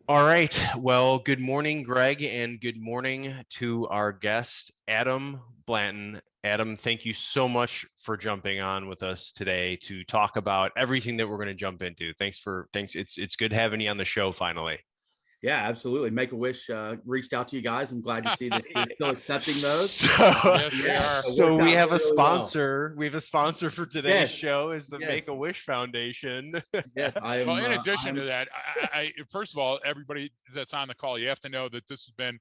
All right. Well, good morning, Greg, and good morning to our guest, Adam Blanton. Adam, thank you so much for jumping on with us today to talk about everything that we're going to jump into. Thanks. It's good having you on the show finally. Yeah, absolutely. Make a Wish reached out to you guys. I'm glad to see that you're still accepting those. So, Yes, they Yeah, are. it so worked we out have really, a really well. sponsor. We have a sponsor for today's Yes, show is the yes, Make-A-Wish Foundation. yes. I Well, am. in I addition to am. that, first of all, everybody that's on the call, you have to know that this has been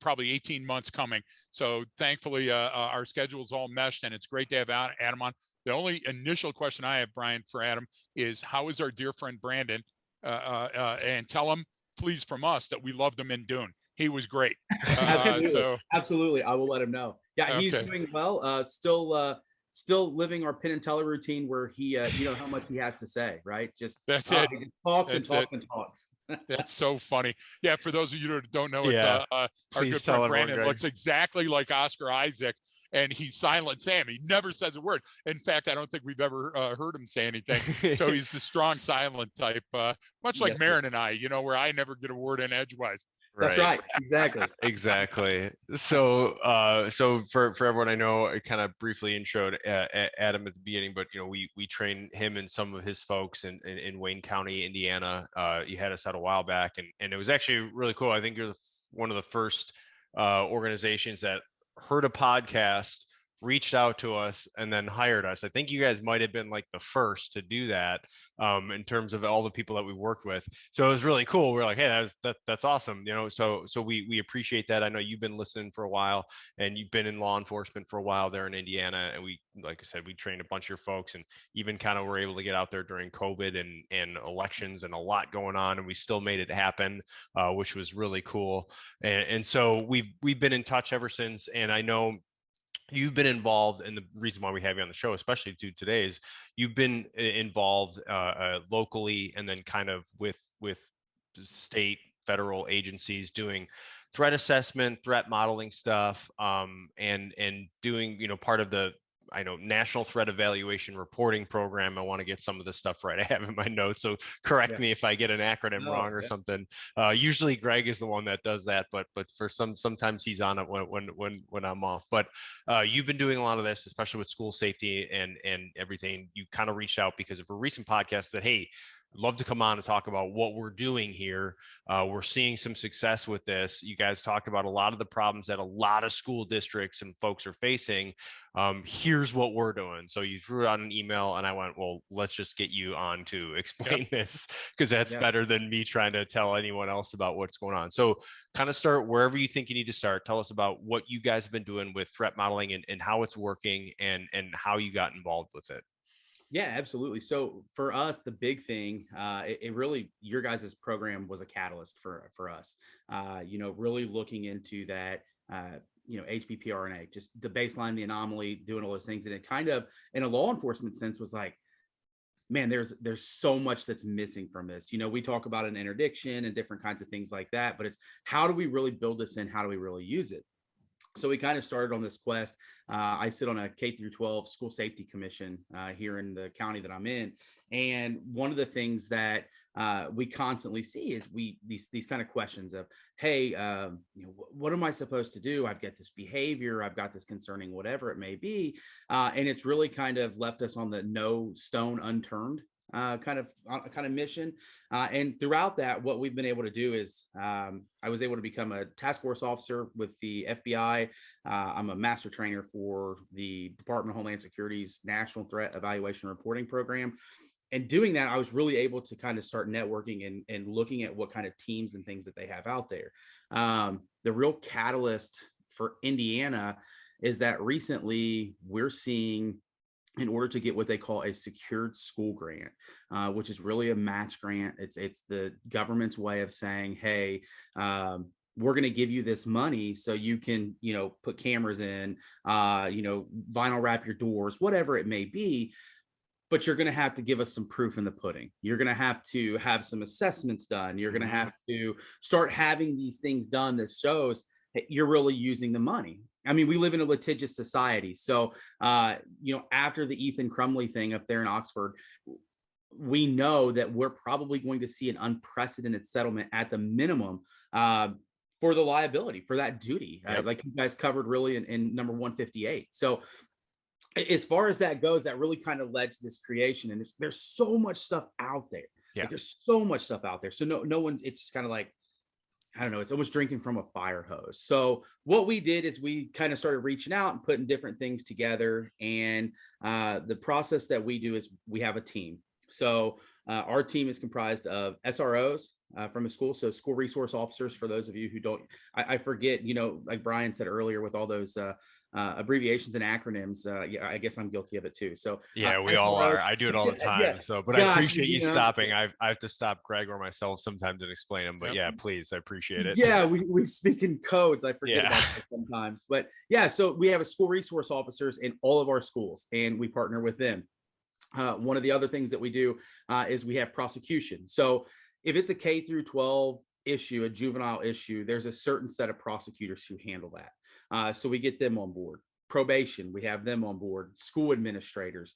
probably 18 months coming. So thankfully, our schedule's all meshed, and it's great to have Adam on. The only initial question I have, Brian, for Adam is how is our dear friend Brandon? And tell him, please, from us that we loved him in Dune. He was great. Absolutely, So absolutely. I will let him know. Yeah, he's okay, doing well. Still living our Penn and Teller routine where he, how much he has to say, right? Just that's it. he just talks and That's it. talks and talks. That's so funny. Yeah, for those of you that don't know it, Yeah, our please good tell friend everyone, Brandon Greg. looks exactly like Oscar Isaac, and he's Silent Sam. He never says a word. In fact, I don't think we've ever heard him say anything. So he's the strong silent type, much like Yes, sir. Marin and I, where I never get a word in edgewise. That's Right. right. Exactly. Exactly. So for everyone, I know I kind of briefly introed Adam at the beginning, but we train him and some of his folks in Wayne County, Indiana. You had us out a while back, and it was actually really cool. I think you're one of the first organizations that heard a podcast, reached out to us, and then hired us. I think you guys might have been like the first to do that in terms of all the people that we worked with. So it was really cool. We're like, hey, that's awesome. So we appreciate that. I know you've been listening for a while and you've been in law enforcement for a while there in Indiana. And we, like I said, we trained a bunch of your folks and even kind of were able to get out there during COVID and elections and a lot going on. And we still made it happen, which was really cool. And so we've been in touch ever since. And I know you've been involved, and the reason why we have you on the show, especially to today, is you've been involved locally and then kind of with state, federal agencies doing threat assessment, threat modeling stuff, and doing part of the I know National Threat Evaluation Reporting Program. I want to get some of this stuff right. I have in my notes, so correct Yeah. me if I get an acronym No. wrong or Yeah. something. Usually Greg is the one that does that, but for sometimes he's on it when I'm off. But you've been doing a lot of this, especially with school safety and everything. You kind of reached out because of a recent podcast that, hey, I'd love to come on and talk about what we're doing here. We're seeing some success with this. You guys talked about a lot of the problems that a lot of school districts and folks are facing. Here's what we're doing. So you threw out an email and I went, well, let's just get you on to Yep. explain this because that's Yeah. better than me trying to tell anyone else about what's going on. So kind of start wherever you think you need to start. Tell us about what you guys have been doing with threat modeling and how it's working and how you got involved with it. Yeah, absolutely. So for us, the big thing, it really your guys' program was a catalyst for us. Really looking into that. HPPRNA, just the baseline, the anomaly, doing all those things, and it kind of, in a law enforcement sense, was like, man, there's so much that's missing from this. We talk about an interdiction and different kinds of things like that, but it's how do we really build this in? How do we really use it? So we kind of started on this quest. I sit on a K through 12 school safety commission here in the county that I'm in, and one of the things that we constantly see is these kind of questions of, hey, what am I supposed to do? I've got this behavior, I've got this concerning whatever it may be, and it's really kind of left us on the no stone unturned kind of mission. And throughout that, what we've been able to do is I was able to become a task force officer with the FBI. I'm a master trainer for the Department of Homeland Security's National Threat Evaluation Reporting Program. And doing that, I was really able to kind of start networking and looking at what kind of teams and things that they have out there. The real catalyst for Indiana is that recently we're seeing, in order to get what they call a secured school grant, which is really a match grant. It's the government's way of saying, hey, we're going to give you this money so you can, put cameras in, vinyl wrap your doors, whatever it may be. But you're going to have to give us some proof in the pudding. You're going to have some assessments done. You're going to Mhm. have to start having these things done that shows that you're really using the money. I mean, we live in a litigious society. So, after the Ethan Crumley thing up there in Oxford, we know that we're probably going to see an unprecedented settlement at the minimum for the liability for that duty, like you guys covered really in number 158. So as far as that goes, that really kind of led to this creation. And there's so much stuff out there. Yeah. Like, there's so much stuff out there. So no one, it's just kind of like, I don't know, it's almost drinking from a fire hose. So what we did is we kind of started reaching out and putting different things together. And the process that we do is we have a team. So our team is comprised of SROs from a school. So school resource officers, for those of you who don't, I forget, you know, like Brian said earlier, with all those abbreviations and acronyms, yeah, I guess I'm guilty of it too. So yeah, we all are. I do it all the time. Yeah. So, but Gosh, I appreciate you know, stopping. I have to stop Greg or myself sometimes and explain them. But yeah, please, I appreciate it. Yeah, we speak in codes. I forget about that sometimes. But yeah, so we have a school resource officers in all of our schools, and we partner with them. One of the other things that we do is we have prosecution. So if it's a K through 12 issue, a juvenile issue, there's a certain set of prosecutors who handle that. So we get them on board. Probation, we have them on board. School administrators.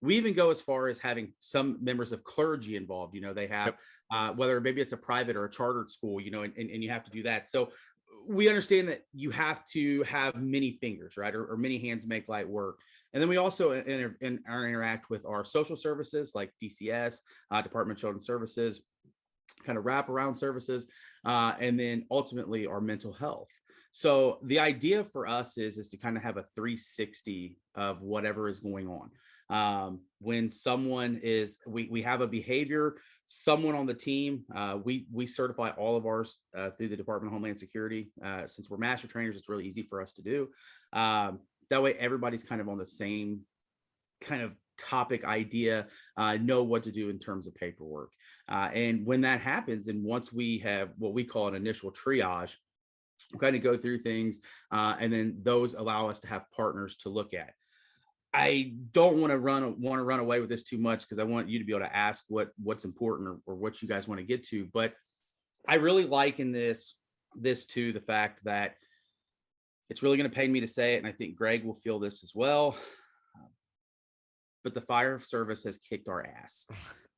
We even go as far as having some members of clergy involved. You know, they have, whether maybe it's a private or a chartered school, you know, and you have to do that. So we understand that you have to have many fingers, right? Or many hands make light work. And then we also interact with our social services like DCS, Department of Children's Services, kind of wraparound services, and then ultimately our mental health. So the idea for us is to kind of have a 360 of whatever is going on. When someone is, we have a behavior, someone on the team, we certify all of ours through the Department of Homeland Security. Since we're master trainers, it's really easy for us to do. That way, everybody's kind of on the same kind of topic idea, know what to do in terms of paperwork. And when that happens, and once we have what we call an initial triage, we'll kind of go through things, and then those allow us to have partners to look at. I don't want to run away with this too much, because I want you to be able to ask what's important or what you guys want to get to. But I really liken this to the fact that it's really going to pain me to say it, and I think Greg will feel this as well. But the fire service has kicked our ass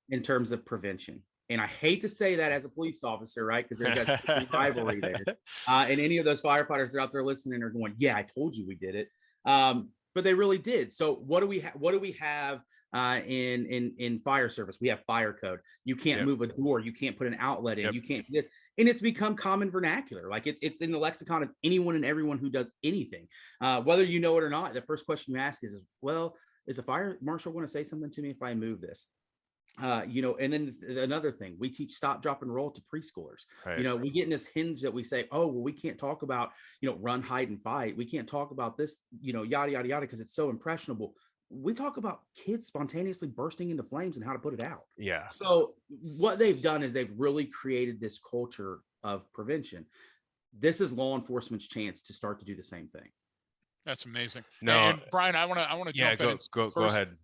in terms of prevention. And I hate to say that as a police officer, right? Because there's that rivalry there. And any of those firefighters that are out there listening are going, yeah, I told you we did it. But they really did. So what do we have in fire service? We have fire code. You can't move a door. You can't put an outlet in. You can't do this. And it's become common vernacular. Like it's in the lexicon of anyone and everyone who does anything. Whether you know it or not, the first question you ask is, well, is a fire marshal going to say something to me if I move this? You know, and then another thing, we teach stop, drop, and roll to preschoolers. Right. You know, we get in this hinge that we say, oh, well, we can't talk about, you know, run, hide, and fight. We can't talk about this, you know, yada, yada, yada, because it's so impressionable. We talk about kids spontaneously bursting into flames and how to put it out. Yeah. So what they've done is they've really created this culture of prevention. This is law enforcement's chance to start to do the same thing. That's amazing. No, and Brian, I want to jump in. Go ahead.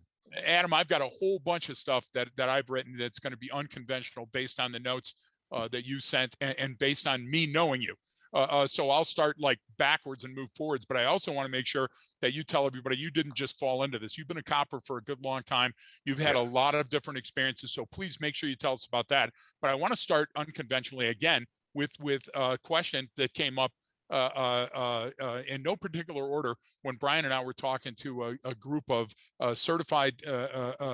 Adam, I've got a whole bunch of stuff that I've written that's going to be unconventional based on the notes that you sent and based on me knowing you. So I'll start like backwards and move forwards, but I also want to make sure that you tell everybody you didn't just fall into this. You've been a copper for a good long time. You've had a lot of different experiences. So please make sure you tell us about that. But I want to start unconventionally again with a question that came up in no particular order when Brian and I were talking to a group of certified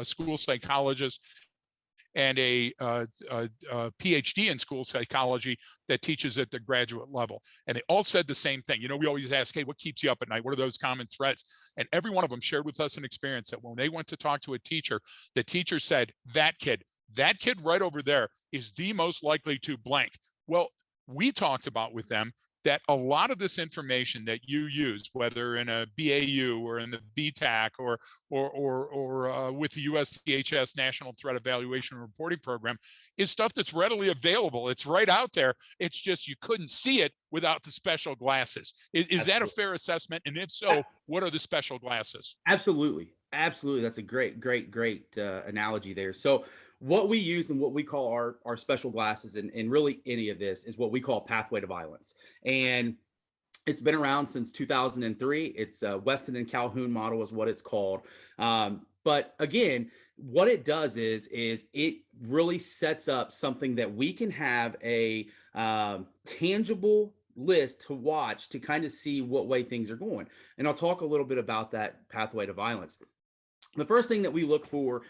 school psychologists and a PhD in school psychology that teaches at the graduate level. And they all said the same thing. You know, we always ask, hey, what keeps you up at night? What are those common threats? And every one of them shared with us an experience that when they went to talk to a teacher, the teacher said, that kid right over there is the most likely to blank. Well, we talked about with them that a lot of this information that you use, whether in a BAU or in the BTAC or with the USDHS National Threat Evaluation and Reporting Program, is stuff that's readily available. It's right out there. It's just you couldn't see it without the special glasses. Is that a fair assessment? And if so, what are the special glasses? Absolutely. That's a great analogy there. So what we use and what we call our special glasses and really any of this is what we call pathway to violence. And it's been around since 2003. It's Weston and Calhoun model is what it's called. But again, what it does is it really sets up something that we can have a tangible list to watch to kind of see what way things are going. And I'll talk a little bit about that pathway to violence. The first thing that we look for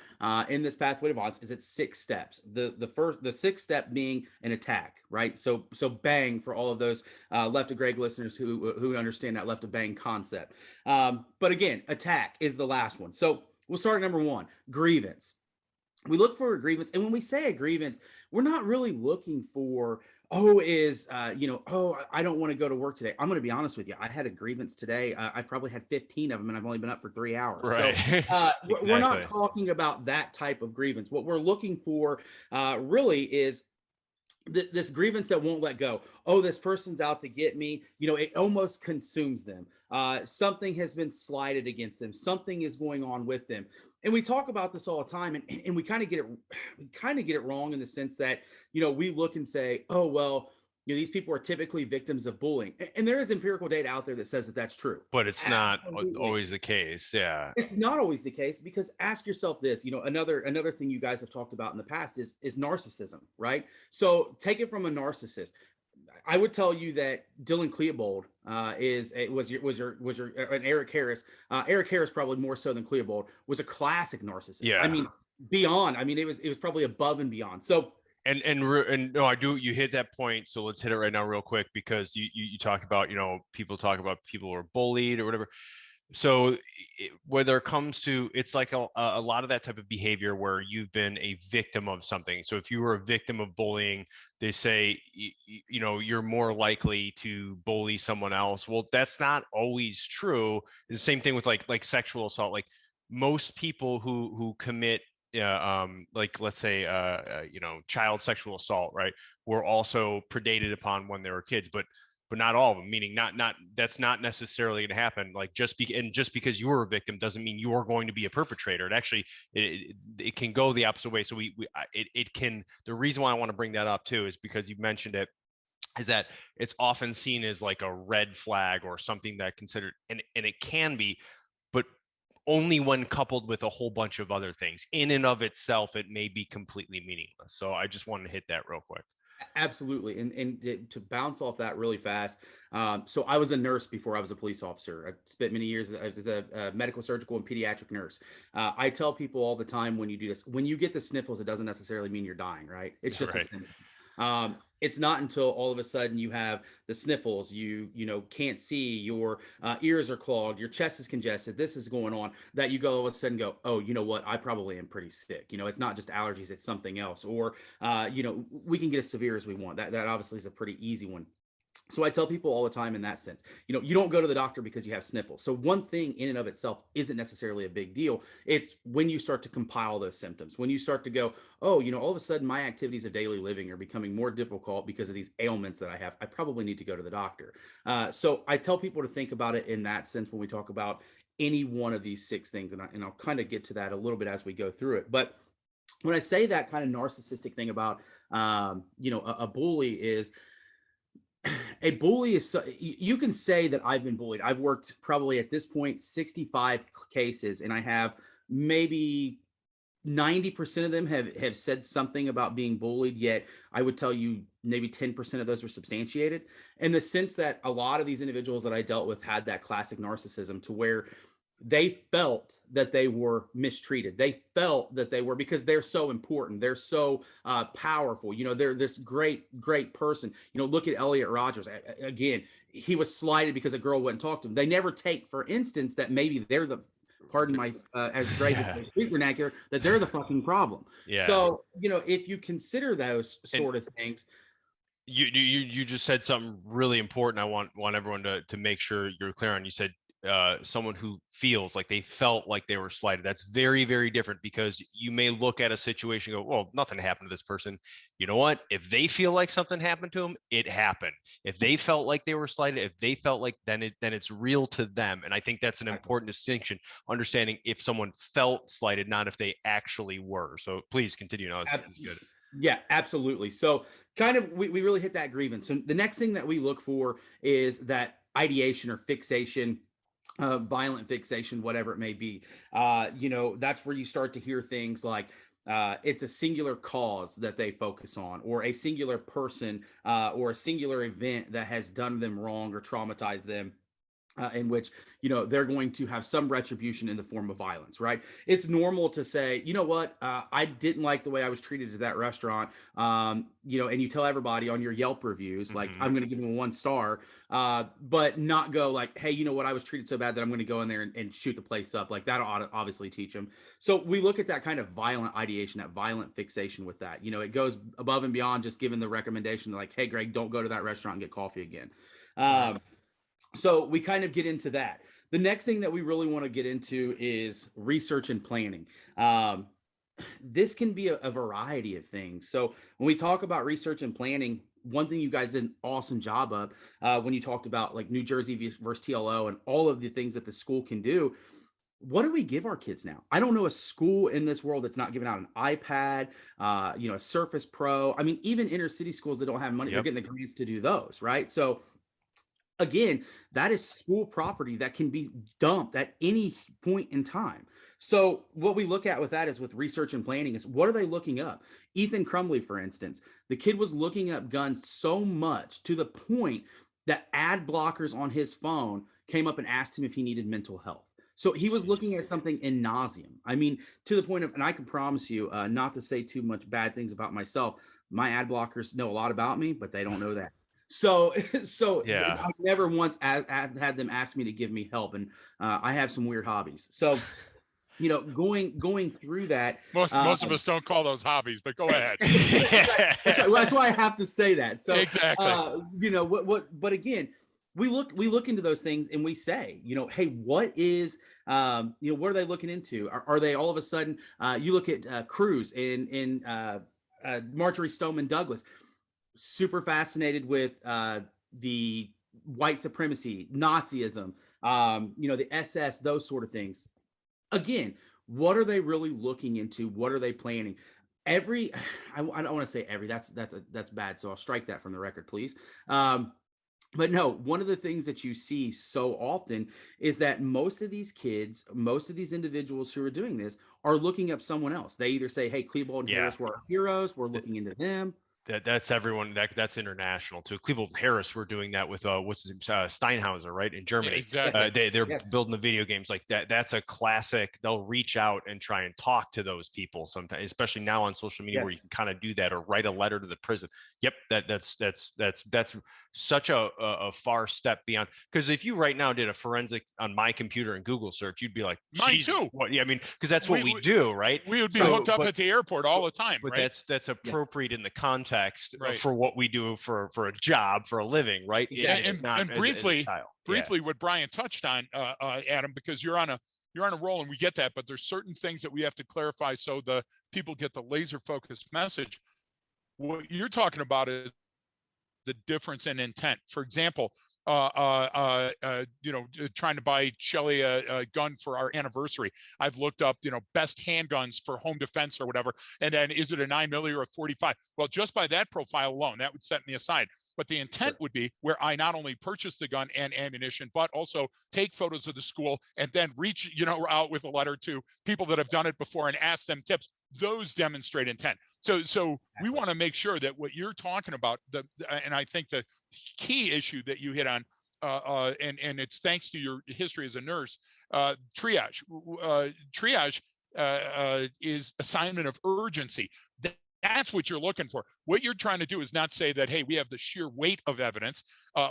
in this pathway to violence is it's 6 steps. The sixth step being an attack, right? So bang for all of those left of Greg listeners who understand that left of bang concept. But again, attack is the last one. So we'll start at number 1, grievance. We look for a grievance, and when we say a grievance, we're not really looking for I don't want to go to work today. I'm going to be honest with you. I had a grievance today. I probably had 15 of them, and I've only been up for 3 hours. Right. So Exactly. we're not talking about that type of grievance. What we're looking for really is this grievance that won't let go. Oh, this person's out to get me. It almost consumes them. Something has been slighted against them. Something is going on with them. And we talk about this all the time, and we kind of get it wrong in the sense that, we look and say, oh, well, these people are typically victims of bullying. And there is empirical data out there that says that that's true. But it's not Absolutely. always the case. Yeah. It's not always the case, because ask yourself this, another thing you guys have talked about in the past is narcissism, right? So take it from a narcissist. I would tell you that Dylan Klebold and Eric Harris. Eric Harris probably more so than Klebold was a classic narcissist. Yeah. I mean, beyond. I mean, it was probably above and beyond. So. And no, I do. You hit that point. So let's hit it right now real quick, because you talk about, people talk about people who are bullied or whatever. So whether it comes to, it's like a lot of that type of behavior where you've been a victim of something. So if you were a victim of bullying, they say, you're more likely to bully someone else. Well, that's not always true. The same thing with like sexual assault. Like most people who commit like let's say child sexual assault, right, were also predated upon when they were kids, but not all of them, meaning not that's not necessarily going to happen. Like just because you were a victim doesn't mean you are going to be a perpetrator. It actually it can go the opposite way. So it can, the reason why I want to bring that up too is because you mentioned it, is that it's often seen as like a red flag or something that considered, and it can be, but only when coupled with a whole bunch of other things. In and of itself, it may be completely meaningless. So I just wanted to hit that real quick. Absolutely. And to bounce off that really fast. So I was a nurse before I was a police officer. I spent many years as a medical, surgical, and pediatric nurse. I tell people all the time, when you do this, when you get the sniffles, it doesn't necessarily mean you're dying, right? It's just right. a symptom. It's not until all of a sudden you have the sniffles, you can't see, your ears are clogged, your chest is congested, this is going on, that you go all of a sudden go, oh, you know what, I probably am pretty sick. It's not just allergies, it's something else. Or, we can get as severe as we want. That obviously is a pretty easy one. So I tell people all the time in that sense, you don't go to the doctor because you have sniffles. So one thing in and of itself isn't necessarily a big deal. It's when you start to compile those symptoms, when you start to go, oh, all of a sudden my activities of daily living are becoming more difficult because of these ailments that I have. I probably need to go to the doctor. So I tell people to think about it in that sense when we talk about any one of these 6 things. And I'll kind of get to that a little bit as we go through it. But when I say that kind of narcissistic thing about, a bully is, a bully is, you can say that I've been bullied. I've worked probably at this point 65 cases, and I have maybe 90% of them have said something about being bullied, yet I would tell you maybe 10% of those were substantiated, in the sense that a lot of these individuals that I dealt with had that classic narcissism to where they felt that they were mistreated. They felt that they were, because they're so important. They're so powerful. They're this great person. Look at Elliot Rogers. Again, he was slighted because a girl wouldn't talk to him. They never take, for instance, that maybe they're the, pardon my, as Greg would say, street vernacular, that they're the fucking problem. Yeah. So, if you consider those sort of things. You just said something really important. I want everyone to make sure you're clear on. You said, someone who feels like they felt like they were slighted. That's very, very different, because you may look at a situation and go, well, nothing happened to this person. You know what? If they feel like something happened to them, it happened. If they felt like they were slighted, if they felt like, then it's real to them. And I think that's an important distinction, understanding if someone felt slighted, not if they actually were. So please continue. No, it's good. Yeah, absolutely. So kind of, we really hit that grievance. So the next thing that we look for is that ideation or fixation. violent fixation, whatever it may be. That's where you start to hear things like it's a singular cause that they focus on, or a singular person, or a singular event that has done them wrong or traumatized them. In which they're going to have some retribution in the form of violence, right? It's normal to say, you know what, I didn't like the way I was treated at that restaurant, and you tell everybody on your Yelp reviews, like, I'm going to give them a 1 star, but not go like, hey, you know what, I was treated so bad that I'm going to go in there and shoot the place up. Like, that'll obviously teach them. So we look at that kind of violent ideation, that violent fixation with that. It goes above and beyond just giving the recommendation like, hey, Greg, don't go to that restaurant and get coffee again. So we kind of get into that. The next thing that we really want to get into is research and planning. This can be a variety of things. So when we talk about research and planning, one thing you guys did an awesome job of when you talked about like New Jersey versus TLO and all of the things that the school can do. What do we give our kids now? I don't know a school in this world that's not giving out an iPad, a Surface Pro. I mean, even inner city schools that don't have money, they're getting the grants to do those, right? So again, that is school property that can be dumped at any point in time. So what we look at with that is with research and planning is, what are they looking up? Ethan Crumley, for instance, the kid was looking up guns so much to the point that ad blockers on his phone came up and asked him if he needed mental health. So he was looking at something in nauseum. I mean, to the point of, and I can promise you, not to say too much bad things about myself, my ad blockers know a lot about me, but they don't know that. So Yeah. I never once had them ask me to give me help, and I have some weird hobbies. So, going through that, most of us don't call those hobbies, but go ahead. that's why I have to say that. So exactly. But again, we look into those things and we say, hey, what is, what are they looking into? Are they all of a sudden, you look at Cruz in Marjorie Stoneman Douglas, super fascinated with the white supremacy, Nazism, the SS, those sort of things. Again, what are they really looking into? What are they planning? I don't want to say every, that's bad. So I'll strike that from the record, please. But no, one of the things that you see so often is that most of these kids, most of these individuals who are doing this are looking up someone else. They either say, hey, Klebold and Harris were our heroes, we're looking into them. That's everyone. That's international too. Klebold Harris were doing that with what's his name, Steinhauser, right, in Germany. Exactly. They're building the video games like that. That's a classic. They'll reach out and try and talk to those people sometimes, especially now on social media where you can kind of do that, or write a letter to the prison. Yep, that's such a far step beyond. Because if you right now did a forensic on my computer and Google search, you'd be like, mine too. What? Yeah, I mean, because that's what we do, right? We would be hooked up at the airport all the time. But right? that's appropriate in the context for what we do for a job, for a living, right? Exactly. And briefly, what Brian touched on, Adam, because you're on a roll and we get that, but there's certain things that we have to clarify so the people get the laser focused message. What you're talking about is the difference in intent. For example, trying to buy Shelly a gun for our anniversary. I've looked up, best handguns for home defense or whatever. And then is it a 9mm or a 45? Well, just by that profile alone, that would set me aside. But the intent would be where I not only purchase the gun and ammunition, but also take photos of the school and then reach, out with a letter to people that have done it before and ask them tips. Those demonstrate intent. So we want to make sure that what you're talking about, and I think the key issue that you hit on, and it's thanks to your history as a nurse, triage. Triage is assignment of urgency. That's what you're looking for. What you're trying to do is not say that, hey, we have the sheer weight of evidence,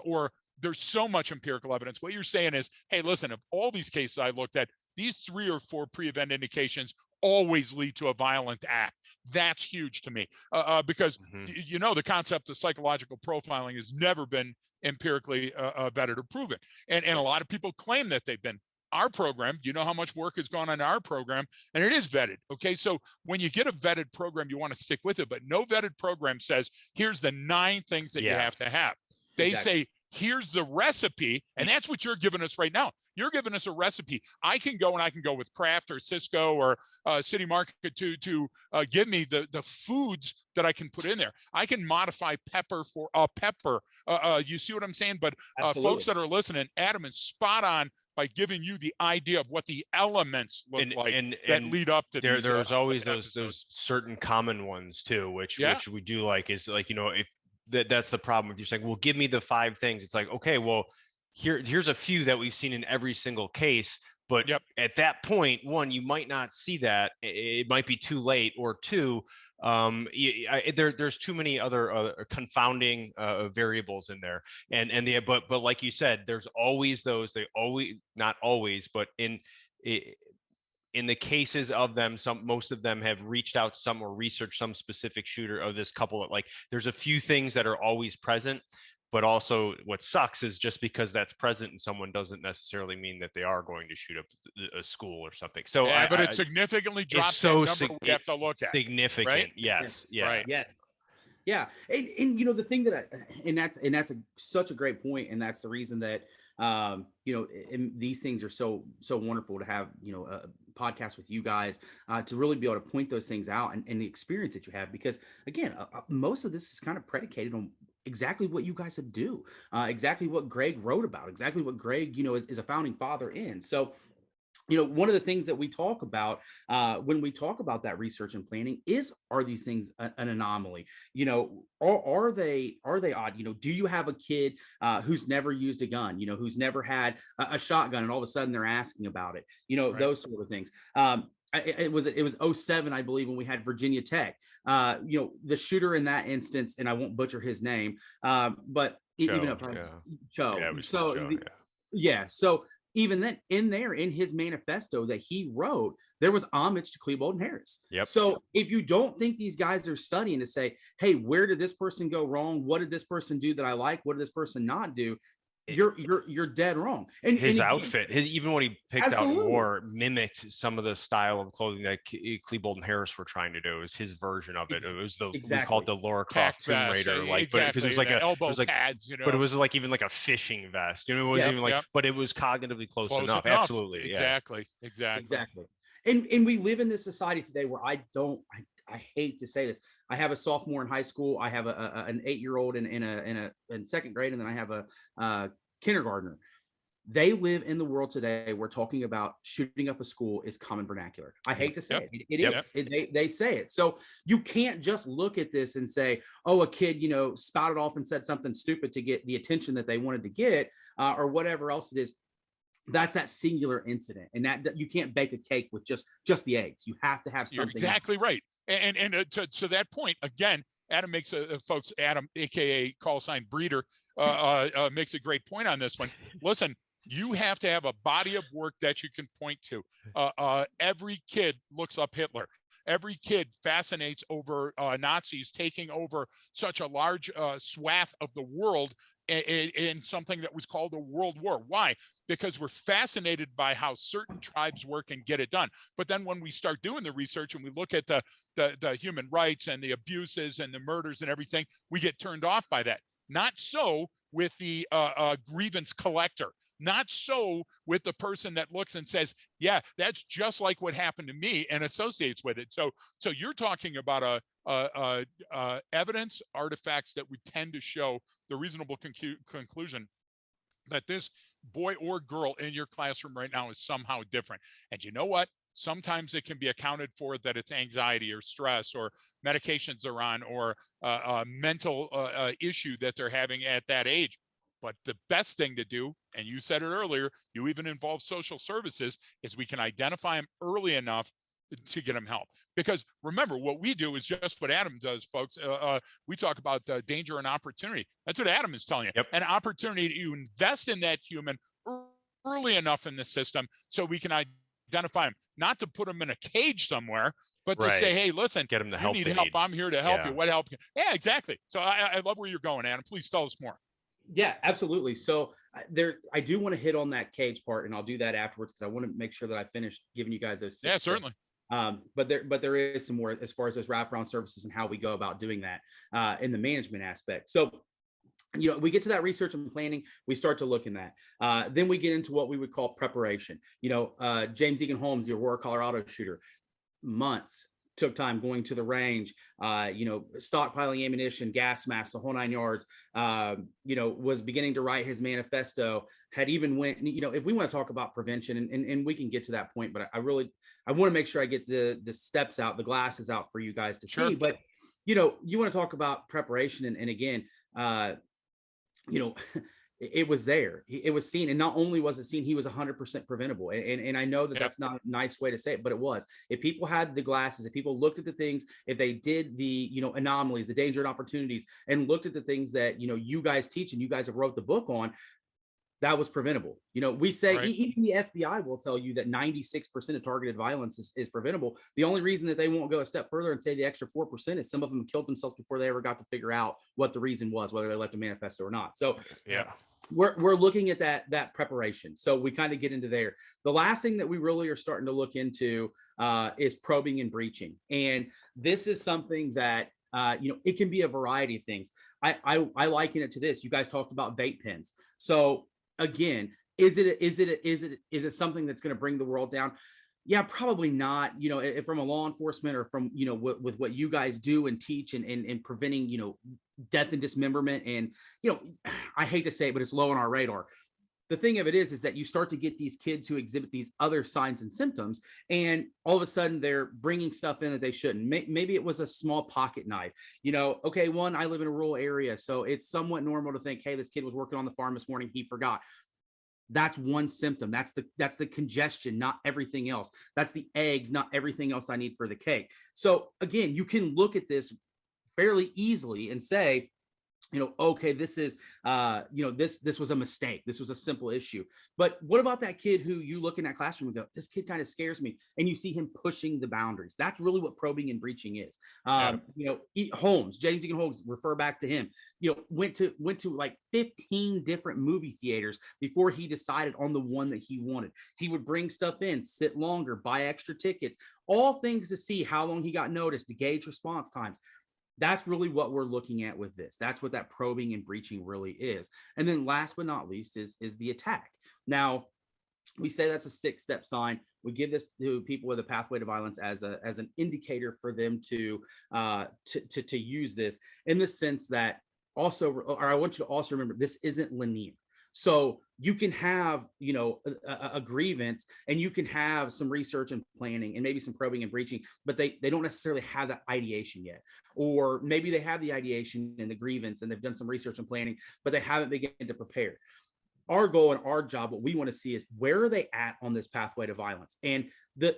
or there's so much empirical evidence. What you're saying is, hey, listen, of all these cases I looked at, these 3 or 4 pre-event indications always lead to a violent act. That's huge to me, because the concept of psychological profiling has never been empirically vetted or proven, and a lot of people claim that they've been. Our program, how much work has gone on our program, and it is vetted. Okay, so when you get a vetted program, you want to stick with it, but no vetted program says here's the 9 things that you have to have. They say here's the recipe, and that's what you're giving us right now. You're giving us a recipe. I can go with Kraft or Cisco or City Market to give me the foods that I can put in there. I can modify pepper for pepper. You see what I'm saying? But folks that are listening, Adam is spot on by giving you the idea of what the elements look like that lead up to these. There's always those certain common ones too, which we do like, is like, you know, if that's the problem with you saying, well, give me the 5 things. It's like, okay, well, here's a few that we've seen in every single case. But at that point, 1, you might not see that. It might be too late, or 2, there's too many other confounding variables in there. But like you said, there's always those. They always, not always, but in the cases of them, most of them have reached out to some or researched some specific shooter of this couple. That, like, there's a few things that are always present. But also, what sucks is just because that's present in someone doesn't necessarily mean that they are going to shoot up a school or something. So, but it significantly drops the number we have to look at. Significant, right? Yes, yeah, right, yes, yeah. And you know, the thing that that's such a great point, and that's the reason that you know, and these things are so wonderful to have, you know, a podcast with you guys to really be able to point those things out, and the experience that you have, because again, most of this is kind of predicated on exactly what you guys have do, exactly what Greg wrote about, exactly what Greg, you know, is a founding father in. So, you know, one of the things that we talk about when we talk about that research and planning is, are these things an anomaly? You know, are they odd? You know, do you have a kid who's never used a gun, you know, who's never had a shotgun, and all of a sudden they're asking about it, you know, those sort of things. It was 07, I believe, when we had Virginia Tech. You know, the shooter in that instance, and I won't butcher his name, but even if Cho. So even then, in his manifesto that he wrote, there was homage to Klebold and Harris. Yep. So if you don't think these guys are studying to say, hey, where did this person go wrong? What did this person do that I like? What did this person not do? You're dead wrong. And his outfit, even what he picked out and wore, mimicked some of the style of clothing that Klebold and Harris were trying to do. It was his version of it. It was we called the Laura Croft Tomb Raider, like, but because it was like elbow pads, you know. But it was like even like a fishing vest. You know, it wasn't even like, but it was cognitively close enough. Absolutely, exactly. And we live in this society today where I hate to say this. I have a sophomore in high school. I have an 8-year-old in second grade, and then I have a kindergartner. They live in the world today where talking about shooting up a school is common vernacular. I hate to say it. It is. They say it. So you can't just look at this and say, oh, a kid, you know, spouted off and said something stupid to get the attention that they wanted to get, or whatever else it is. That's that singular incident, and that you can't bake a cake with just the eggs. You have to have something. You're exactly right. And to that point, again, Adam makes Adam, aka call sign Breeder, makes a great point on this one. Listen, you have to have a body of work that you can point to. Every kid looks up Hitler. Every kid fascinates over Nazis taking over such a large swath of the world in something that was called a world war. Why? Because we're fascinated by how certain tribes work and get it done. But then when we start doing the research and we look at the human rights and the abuses and the murders and everything, we get turned off by that. Not so with the grievance collector. Not so with the person that looks and says, yeah, that's just like what happened to me, and associates with it. So you're talking about evidence artifacts that would tend to show the reasonable conclusion that this boy or girl in your classroom right now is somehow different. And you know what? Sometimes it can be accounted for that it's anxiety or stress or medications they're on or a mental issue that they're having at that age. But the best thing to do, and you said it earlier, you even involve social services, is we can identify them early enough to get them help. Because remember, what we do is just what Adam does, folks. We talk about danger and opportunity. That's what Adam is telling you. Yep. An opportunity to invest in that human early enough in the system so we can identify them, not to put them in a cage somewhere, but to say, hey, listen, get them the help you they need help. need. I'm here to help you. What help? Yeah, exactly. So I love where you're going, Adam. Please tell us more. Yeah, absolutely. So I do want to hit on that cage part, and I'll do that afterwards because I want to make sure that I finish giving you guys those. Yeah, certainly. But there is some more as far as those wraparound services and how we go about doing that in the management aspect. So, you know, we get to that research and planning, we start to look in that. Then we get into what we would call preparation. You know, James Egan Holmes, the Aurora, Colorado shooter, months, took time going to the range, stockpiling ammunition, gas masks, the whole 9 yards, was beginning to write his manifesto, had even went, if we want to talk about prevention, and we can get to that point, but I want to make sure I get the steps out, the glasses out for you guys to see. But, you want to talk about preparation. And again, it was there. It was seen. And not only was it seen, he was 100% preventable. And I know that that's not a nice way to say it, but it was. If people had the glasses, if people looked at the things, if they did the, anomalies, the danger and opportunities, and looked at the things that, you guys teach and you guys have wrote the book on, that was preventable. We say, even the FBI will tell you that 96% of targeted violence is preventable. The only reason that they won't go a step further and say the extra 4% is some of them killed themselves before they ever got to figure out what the reason was, whether they left a manifesto or not. So yeah, we're looking at that preparation. So we kind of get into there. The last thing that we really are starting to look into is probing and breaching. And this is something that, it can be a variety of things. I liken it to this. You guys talked about vape pens. So again, is it something that's going to bring the world down? Yeah, probably not. From a law enforcement or from, with what you guys do and teach and preventing, death and dismemberment. And, I hate to say it, but it's low on our radar. The thing of it is that you start to get these kids who exhibit these other signs and symptoms, and all of a sudden they're bringing stuff in that they shouldn't. Maybe it was a small pocket knife. Okay, I live in a rural area, so it's somewhat normal to think, hey, this kid was working on the farm this morning, he forgot. That's one symptom. That's the congestion, not everything else. That's the eggs, not everything else I need for the cake. So again, you can look at this fairly easily and say, okay, this is, this was a mistake. This was a simple issue. But what about that kid who you look in that classroom and go, this kid kind of scares me, and you see him pushing the boundaries? That's really what probing and breaching is. Holmes, James Egan Holmes, refer back to him, went to like 15 different movie theaters before he decided on the one that he wanted. He would bring stuff in, sit longer, buy extra tickets, all things to see how long he got noticed, to gauge response times. That's really what we're looking at with this. That's what that probing and breaching really is. And then last but not least is the attack. Now, we say that's a 6-step sign. We give this to people with a pathway to violence as an indicator for them to use this, in the sense that also, or I want you to also remember, this isn't linear. So you can have, a grievance, and you can have some research and planning and maybe some probing and breaching, but they don't necessarily have that ideation yet. Or maybe they have the ideation and the grievance and they've done some research and planning, but they haven't begun to prepare. Our goal and our job, what we want to see is, where are they at on this pathway to violence? And the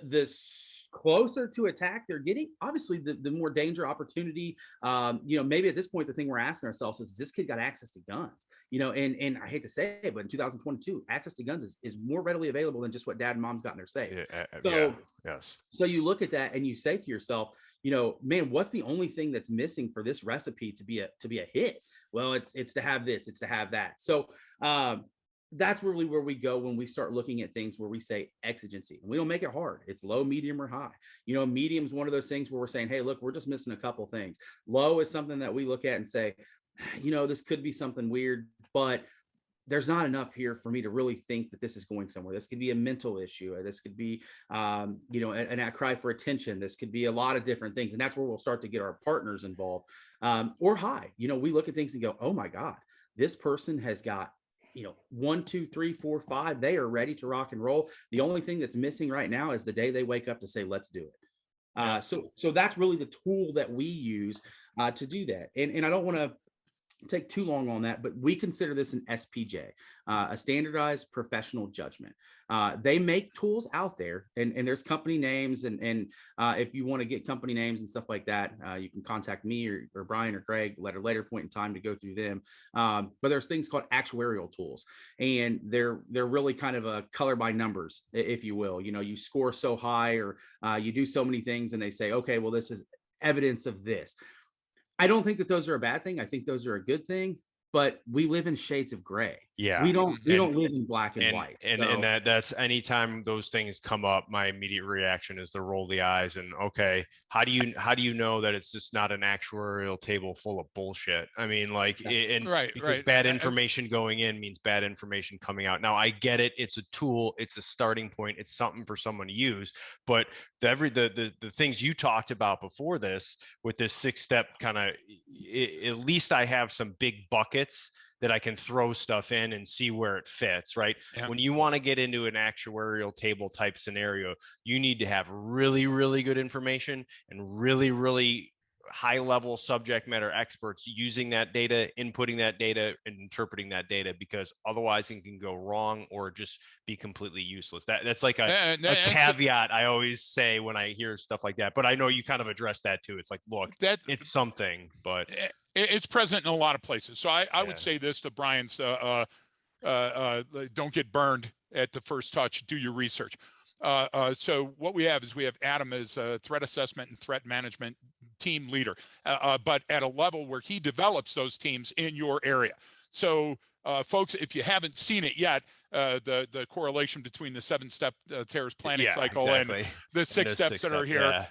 closer to attack they're getting, obviously the more danger, opportunity. Maybe at this point, the thing we're asking ourselves is, this kid got access to guns? And I hate to say it, but in 2022, access to guns is more readily available than just what dad and mom's got in their safe. Yes. So you look at that and you say to yourself, man, what's the only thing that's missing for this recipe to be a hit? Well, it's to have this, it's to have that. So that's really where we go when we start looking at things where we say exigency. And we don't make it hard. It's low, medium, or high. Medium is one of those things where we're saying, hey, look, we're just missing a couple things. Low is something that we look at and say, this could be something weird, but there's not enough here for me to really think that this is going somewhere. This could be a mental issue. Or this could be, a cry for attention. This could be a lot of different things. And that's where we'll start to get our partners involved. Or high, we look at things and go, oh my God, this person has got, 1, 2, 3, 4, 5. They are ready to rock and roll. The only thing that's missing right now is the day they wake up to say, let's do it. So that's really the tool that we use to do that. And I don't want to take too long on that, but we consider this an SPJ, a standardized professional judgment. They make tools out there, and there's company names, and if you want to get company names and stuff like that, you can contact me or Brian or Greg at a later point in time to go through them. But there's things called actuarial tools, and they're really kind of a color by numbers, if you will. You score so high, or you do so many things, and they say, okay, well, this is evidence of this. I don't think that those are a bad thing. I think those are a good thing, but we live in shades of gray. Yeah. We don't live in black and white. And that's anytime those things come up, my immediate reaction is to roll the eyes and, okay, how do you know that it's just not an actuarial table full of bullshit? I mean, because bad information going in means bad information coming out. Now I get it. It's a tool. It's a starting point. It's something for someone to use, but the things you talked about before this with this 6-step kind of, at least I have some big buckets that I can throw stuff in and see where it fits, right? Yeah. When you want to get into an actuarial table type scenario, you need to have really, really good information and really, really high level subject matter experts using that data, inputting that data, and interpreting that data, because otherwise it can go wrong or just be completely useless. That's like a caveat I always say when I hear stuff like that. But I know you kind of address that too. It's like, look, it's something, but it's present in a lot of places. So I would say this to Brian's, don't get burned at the first touch, do your research. So what we have is we have Adam as a threat assessment and threat management team leader, but at a level where he develops those teams in your area. So folks, if you haven't seen it yet, the correlation between the 7-step terrorist planning cycle and the 6 steps that are here,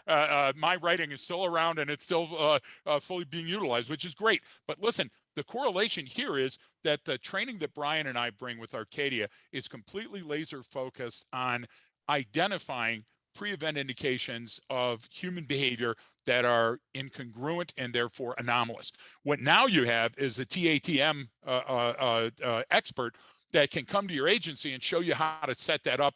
my writing is still around and it's still fully being utilized, which is great. But listen, the correlation here is that the training that Brian and I bring with Arcadia is completely laser focused on identifying pre-event indications of human behavior that are incongruent and therefore anomalous. What now you have is a TATM expert that can come to your agency and show you how to set that up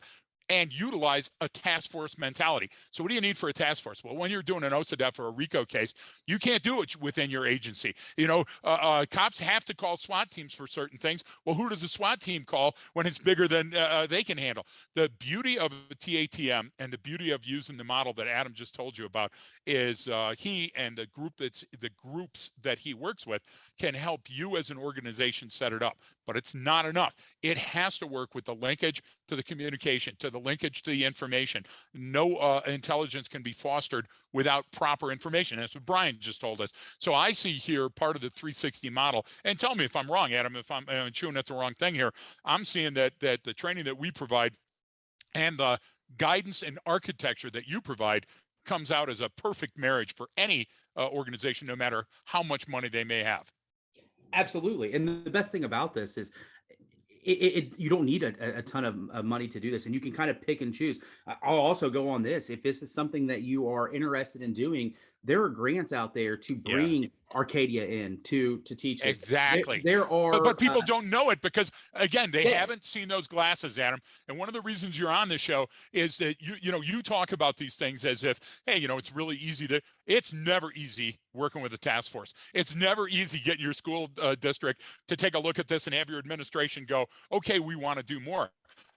and utilize a task force mentality. So what do you need for a task force? Well, when you're doing an OSADEF or a RICO case, you can't do it within your agency. You know, cops have to call SWAT teams for certain things. Well, who does a SWAT team call when it's bigger than they can handle? The beauty of the TATM and the beauty of using the model that Adam just told you about is he and the groups that he works with can help you as an organization set it up. But it's not enough. It has to work with the linkage to the communication, to the linkage to the information. No intelligence can be fostered without proper information. That's what Brian just told us. So I see here part of the 360 model, and tell me if I'm wrong, Adam, if I'm chewing at the wrong thing here. I'm seeing that the training that we provide and the guidance and architecture that you provide comes out as a perfect marriage for any organization, no matter how much money they may have. Absolutely. And the best thing about this is you don't need a ton of money to do this, and you can kind of pick and choose. I'll also go on this. If this is something that you are interested in doing, there are grants out there to bring Arcadia in to teach this. Exactly. There are, but people don't know it because, again, they haven't seen those glasses, Adam. And one of the reasons you're on this show is that you talk about these things as if, hey, it's really easy to. It's never easy working with a task force. It's never easy getting your school district to take a look at this and have your administration go, okay, we want to do more.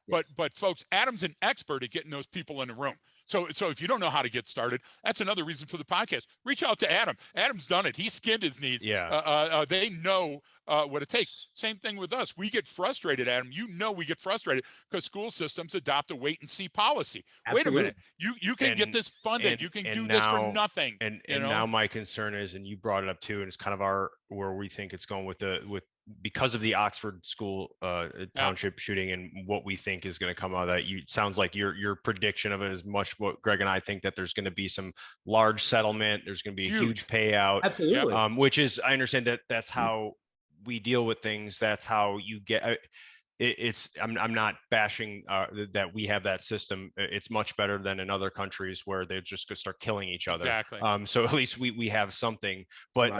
But folks, Adam's an expert at getting those people in the room. So if you don't know how to get started, that's another reason for the podcast. Reach out to Adam. Adam's done it. He skinned his knees. They know what it takes. Same thing with us. We get frustrated, Adam. We get frustrated because school systems adopt a wait and see policy. Absolutely. Wait a minute. You can get this funded. You can do this for nothing. And now my concern is, and you brought it up too, and it's kind of where we think it's going with because of the Oxford school township shooting and what we think is going to come out of that. Sounds like your prediction of it is much what Greg and I think, that there's going to be some large settlement. There's going to be a huge payout. Absolutely. Which is, I understand that's how we deal with things. That's how you get I'm not bashing that we have that system. It's much better than in other countries where they're just going to start killing each other. Exactly. So at least we have something. But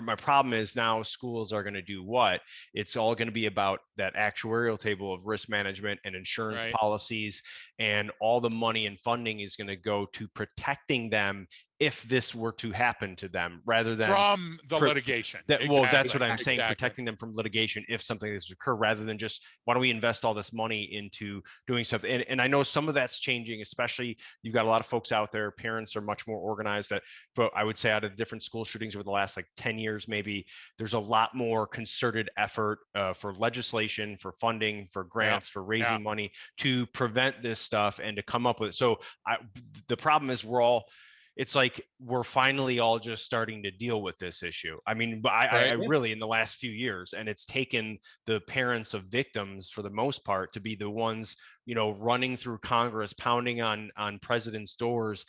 my problem is now schools are going to do what? It's all going to be about that actuarial table of risk management and insurance policies, and all the money and funding is going to go to protecting them if this were to happen to them, rather than from the litigation. Well, that's what I'm saying, protecting them from litigation if something does occur, rather than just, why don't we invest all this money into doing stuff? And I know some of that's changing, especially you've got a lot of folks out there, parents are much more organized, but I would say out of different school shootings over the last 10 years, maybe there's a lot more concerted effort for legislation, for funding, for grants, for raising money to prevent this stuff and to come up with it. So the problem is it's like we're finally all just starting to deal with this issue. I mean, I really, in the last few years, and it's taken the parents of victims for the most part to be the ones, running through Congress, pounding on presidents' doors,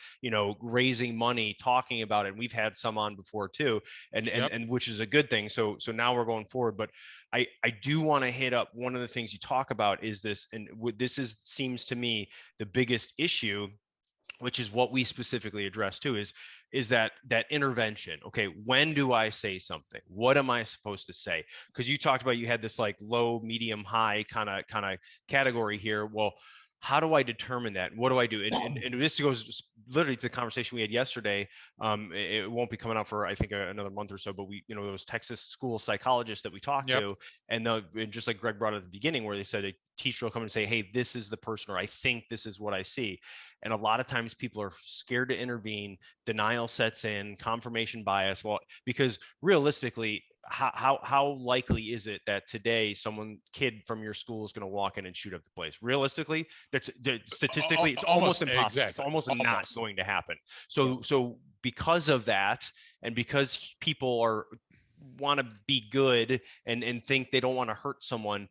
raising money, talking about it. And we've had some on before too, and which is a good thing. So now we're going forward. But I do want to hit up one of the things you talk about is this, and seems to me the biggest issue which is what we specifically address too, is that intervention. Okay, when do I say something? What am I supposed to say? Because you talked about, you had this like low, medium, high kind of category here. Well, how do I determine that? What do I do? And this goes just literally to the conversation we had yesterday. It won't be coming out for, I think, another month or so, but we, those Texas school psychologists that we talked to, and just like Greg brought at the beginning, where they said a teacher will come and say, hey, this is the person, or I think this is what I see. And a lot of times people are scared to intervene. Denial sets in, confirmation bias. Well, because realistically, how likely is it that today kid from your school is going to walk in and shoot up the place? Realistically, statistically, it's almost impossible. Exactly. It's almost not going to happen. So because of that, and because people want to be good and think they don't want to hurt someone,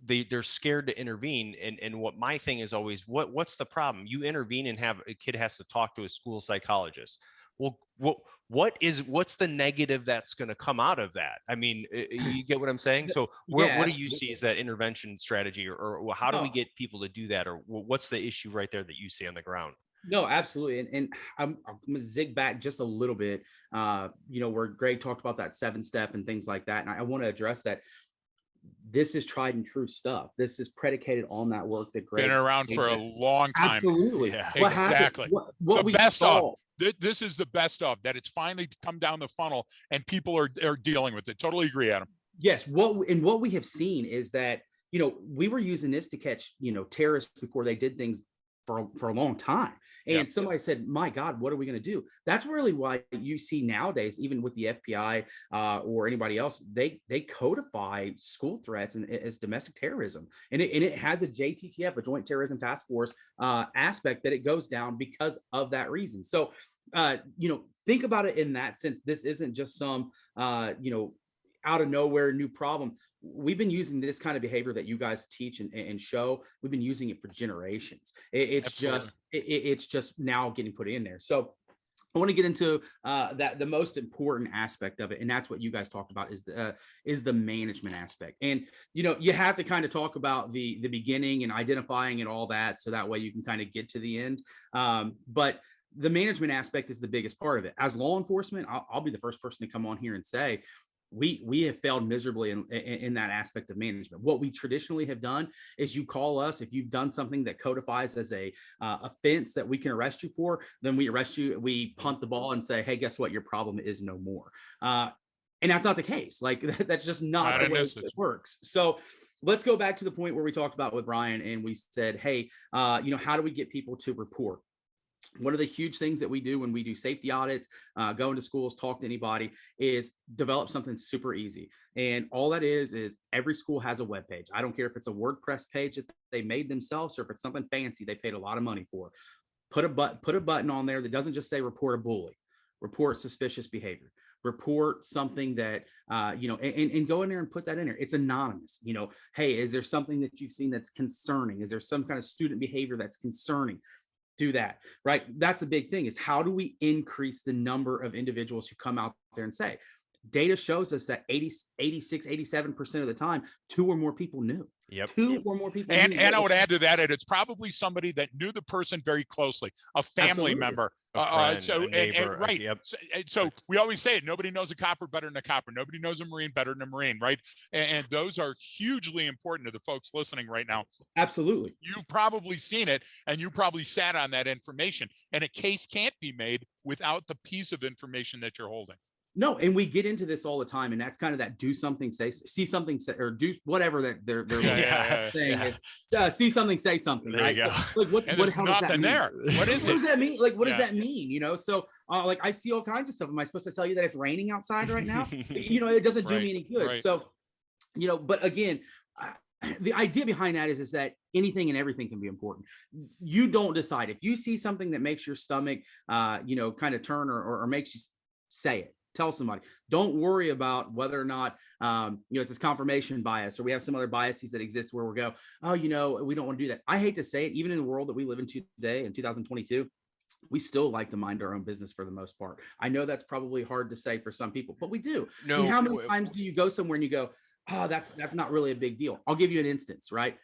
they're scared to intervene. And what my thing is always, what's the problem? You intervene and have a kid has to talk to a school psychologist. Well, what's the negative that's going to come out of that? I mean, you get what I'm saying? So what do you see as that intervention strategy, or how do we get people to do that? Or what's the issue right there that you see on the ground? No, absolutely. And I'm going to zig back just a little bit, where Greg talked about that 7-step and things like that. And I want to address that. This is tried and true stuff. This is predicated on that work that Greg's been around for a long time. Absolutely. Yeah. Exactly. What we saw. This is the best of that. It's finally come down the funnel and people are dealing with it. Totally agree, Adam. Yes. What we have seen is that, we were using this to catch, terrorists before they did things for a long time. And somebody said, my God, what are we going to do? That's really why you see nowadays, even with the FBI or anybody else, they codify school threats as domestic terrorism. And it has a JTTF, a Joint Terrorism Task Force aspect that it goes down because of that reason. So, think about it in that sense. This isn't just some, out of nowhere new problem. We've been using this kind of behavior that you guys teach and show. We've been using it for generations. It's just now getting put in there. So I want to get into the most important aspect of it, and that's what you guys talked about is the management aspect. And you have to kind of talk about the beginning and identifying and all that, so that way you can kind of get to the end. But the management aspect is the biggest part of it. As law enforcement, I'll be the first person to come on here and say, we have failed miserably in that aspect of management. What we traditionally have done is you call us if you've done something that codifies as a offense that we can arrest you for, then we arrest you. We punt the ball and say, hey, guess what? Your problem is no more. And that's not the case. Like that's just not the way it works. So let's go back to the point where we talked about with Brian and we said, hey, how do we get people to report? One of the huge things that we do when we do safety audits, go into schools, talk to anybody, is develop something super easy. And all that is every school has a web page. I don't care if it's a WordPress page that they made themselves or if it's something fancy they paid a lot of money for. Put a button on there that doesn't just say report a bully, report suspicious behavior, report something that, and go in there and put that in there. It's anonymous. Hey, is there something that you've seen that's concerning? Is there some kind of student behavior that's concerning? Do that, right? That's the big thing, is how do we increase the number of individuals who come out there and say, data shows us that 86, 87% of the time, 2 or more people knew. Yep. 2 or more people. And I would add to that, it's probably somebody that knew the person very closely, a family member. A neighbor, right. Yep. So we always say it, nobody knows a copper better than a copper. Nobody knows a Marine better than a Marine, right? And those are hugely important to the folks listening right now. Absolutely. You've probably seen it, and you probably sat on that information. And a case can't be made without the piece of information that you're holding. No, and we get into this all the time, and that's kind of that do something, see something, say, or do whatever that they're saying. See something, say something. There right? you go. So, like, what the hell does that mean? There. What is it? What does that mean? Like, what does that mean? So, like, I see all kinds of stuff. Am I supposed to tell you that it's raining outside right now? It doesn't do me any good. Right. So, but again, the idea behind that is that anything and everything can be important. You don't decide. If you see something that makes your stomach, kind of turn or makes you say it. Tell somebody. Don't worry about whether or not, it's this confirmation bias, or we have some other biases that exist where we go, we don't want to do that. I hate to say it, even in the world that we live in today in 2022, we still like to mind our own business for the most part. I know that's probably hard to say for some people, but we do. No, how many times do you go somewhere and you go, that's not really a big deal? I'll give you an instance, right?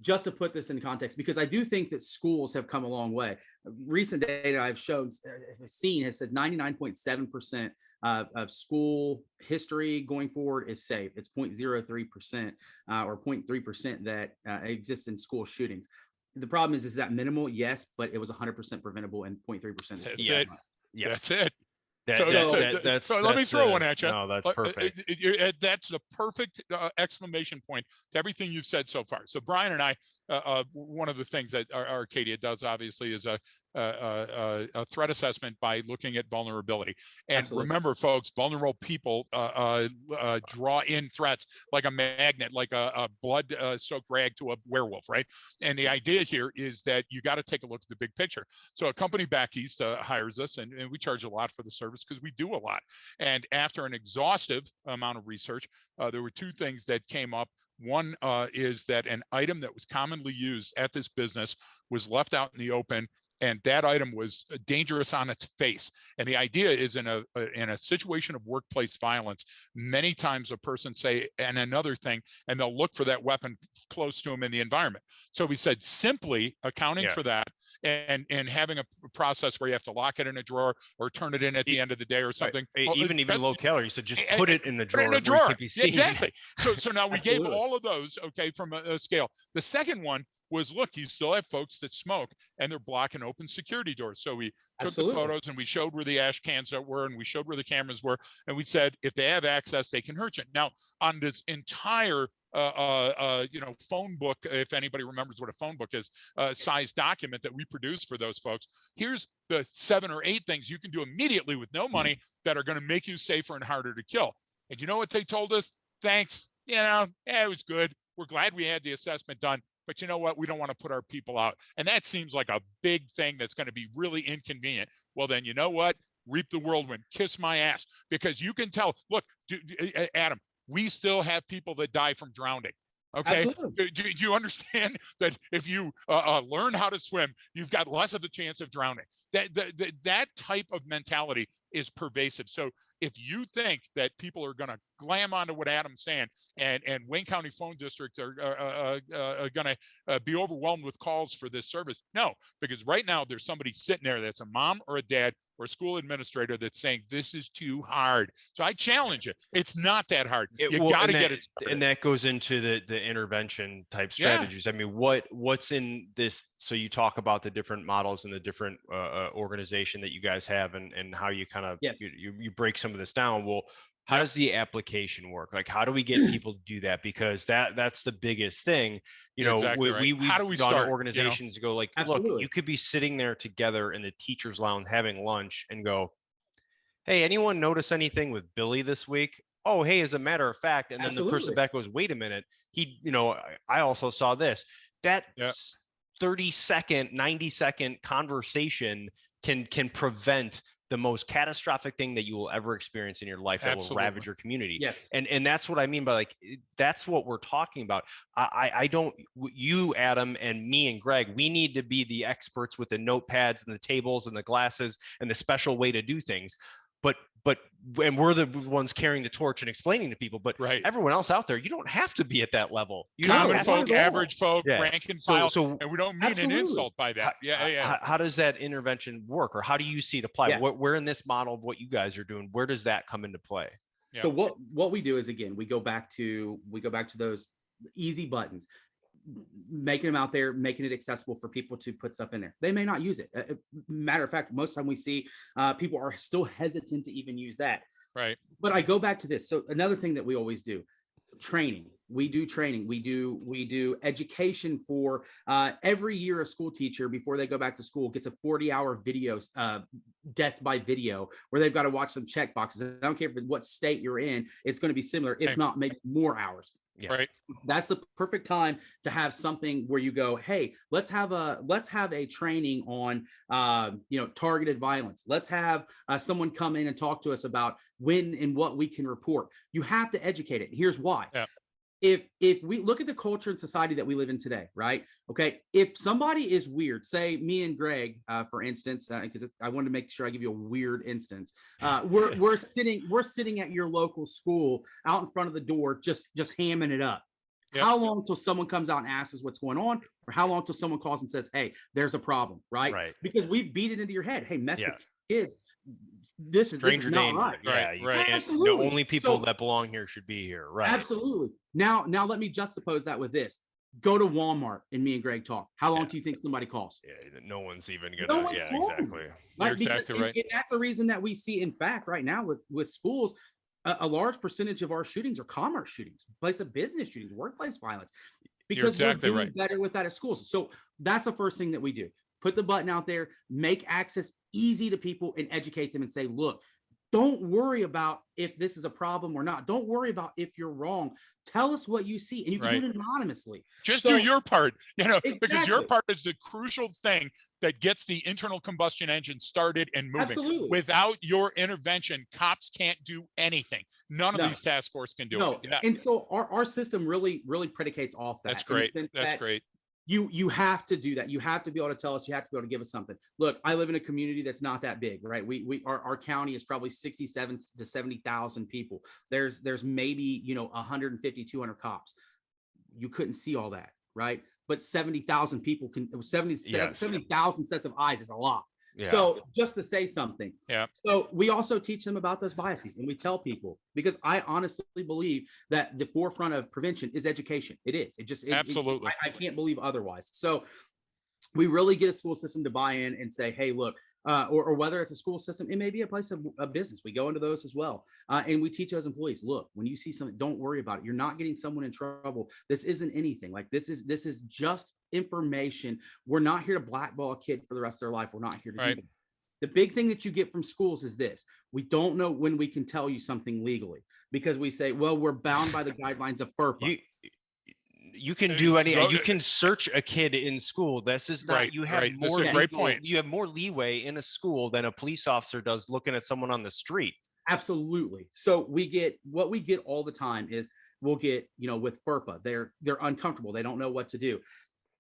just to put this in context, because I do think that schools have come a long way. Recent data I've seen has said 99.7% of school history going forward is safe. It's 0.03% or 0.3% that exists in school shootings. The problem is that minimal? Yes, but it was 100% preventable, and 0.3% is Yes. Yes. That's it. So let me throw one at you. No, that's perfect. That's the perfect exclamation point to everything you've said so far. So Brian and I, one of the things that Arcadia does obviously is a threat assessment by looking at vulnerability. And Absolutely. remember, folks, vulnerable people draw in threats like a magnet, like a blood-soaked rag to a werewolf, right? And the idea here is that you got to take a look at the big picture. So a company back east hires us, and we charge a lot for the service because we do a lot. And after an exhaustive amount of research, there were two things that came up. One is that an item that was commonly used at this business was left out in the open, and that item was dangerous on its face. And the idea is in a situation of workplace violence, many times a person say, and another thing, and they'll look for that weapon close to them in the environment. So we said simply accounting for that and having a process where you have to lock it in a drawer or turn it in at the end of the day or something. Well, even low calorie, so just put it in the drawer. Put it in a drawer. Exactly. So now we gave all of those, okay, from a scale. The second one was, look, you still have folks that smoke and they're blocking open security doors. So we took the photos and we showed where the ash cans were, and we showed where the cameras were, and we said if they have access, they can hurt you. Now, on this entire phone book, if anybody remembers what a phone book is, size document that we produce for those folks, here's the 7 or 8 things you can do immediately with no money that are going to make you safer and harder to kill. And you know what they told us? Thanks. It was good. We're glad we had the assessment done. But you know what? We don't want to put our people out. And that seems like a big thing that's going to be really inconvenient. Well, then, you know what? Reap the whirlwind. Kiss my ass. Because you can tell, look, Adam, we still have people that die from drowning. Okay. Do you understand that if you learn how to swim, you've got less of a chance of drowning? That type of mentality is pervasive. So if you think that people are going to glam onto what Adam's saying, and Wayne County phone districts are going to be overwhelmed with calls for this service, no, because right now there's somebody sitting there that's a mom or a dad or a school administrator that's saying this is too hard. So I challenge you. It's not that hard. You got to get it started. And that goes into the intervention type strategies. I mean, what's in this? So you talk about the different models and the different organization that you guys have, and how you kind of you break some of this down. Well, how does the application work? Like, how do we get people to do that? Because that's the biggest thing. We've how do we gone start? To organizations go like, Absolutely. look, you could be sitting there together in the teacher's lounge having lunch and go, hey, anyone notice anything with Billy this week? Oh, hey, as a matter of fact. And then the person back goes, wait a minute. I also saw this. That 30-second, 90-second conversation can prevent the most catastrophic thing that you will ever experience in your life that will ravage your community. Yes. And that's what I mean by, like, that's what we're talking about. I don't, you, Adam, and me and Greg, we need to be the experts with the notepads and the tables and the glasses and the special way to do things. And we're the ones carrying the torch and explaining to people, but everyone else out there, you don't have to be at that level. Common folk, average folk, rank and file, and we don't mean an insult by that. How does that intervention work, or how do you see it apply? Where in this model of what you guys are doing, where does that come into play? So what we do is, again, we go back to those easy buttons, making them out there, making it accessible for people to put stuff in there. They may not use it. Matter of fact, most of the time we see people are still hesitant to even use that. Right. But I go back to this. So another thing that we always do, training. We do training. We do education for every year. A school teacher, before they go back to school, gets a 40-hour video, death by video, where they've got to watch some check boxes. I don't care what state you're in, it's going to be similar, if not maybe more hours. Yeah. Right. That's the perfect time to have something where you go, hey, let's have a training on targeted violence. Let's have someone come in and talk to us about when and what we can report. You have to educate it. Here's why. Yeah. If we look at the culture and society that we live in today, right? Okay. If somebody is weird, say me and Greg, for instance, because I wanted to make sure I give you a weird instance. We're sitting at your local school out in front of the door, just hamming it up. Yep. How long till someone comes out and asks us what's going on, or how long till someone calls and says, hey, there's a problem, right? Right. Because we beat it into your head. Hey, mess Yeah. with kids. This is Stranger not danger. right. Yeah, Right, you right. can't. Absolutely. The only people So- that belong here should be here. Right. Absolutely. Now let me juxtapose that with this. Go to Walmart and me and Greg talk. How long Yeah. do you think somebody calls? Yeah, no one's even No gonna. one's Yeah, calling. exactly. You're Because- exactly right. and that's the reason that we see, in fact, right now with schools, a large percentage of our shootings are commerce shootings, place of business shootings, workplace violence, because exactly we're doing right. better with that at schools. So that's the first thing that we do. Put the button out there, make access easy to people, and educate them and say, look, don't worry about if this is a problem or not. Don't worry about if you're wrong. Tell us what you see, and you can do it anonymously. Just So- do your part, because your Exactly. part is the crucial thing that gets the internal combustion engine started and moving. Absolutely. Without your intervention, cops can't do anything. None of No. these task force can do No, it. Yeah, and so our system really predicates off that. that's in the great. sense That's that great. You have to do that. You have to be able to tell us. You have to be able to give us something. Look, I live in a community that's not that big, right? Our county is probably 67 to 70,000 people. There's maybe 150, 200 cops. You couldn't see all that, right? But 70,000 people can Yes. 70,000 sets of eyes is a lot. Yeah. So just to say something. Yeah. So we also teach them about those biases, and we tell people, because I honestly believe that the forefront of prevention is education. It is. Absolutely. I can't believe otherwise. So we really get a school system to buy in and say, hey, look, or whether it's a school system, it may be a place of business. We go into those as well. And we teach those employees, look, when you see something, don't worry about it. You're not getting someone in trouble. This isn't anything. Like this is just information. We're not here to blackball a kid for the rest of their life. We're not here to do that. The big thing that you get from schools is this: we don't know when we can tell you something legally, because we say, well, we're bound by the guidelines of FERPA. You can do you can search a kid in school. This is not, Right, you have right. This more is a great point. You have more leeway in a school than a police officer does looking at someone on the street. Absolutely. So we get all the time is we'll get, with FERPA, they're uncomfortable. They don't know what to do.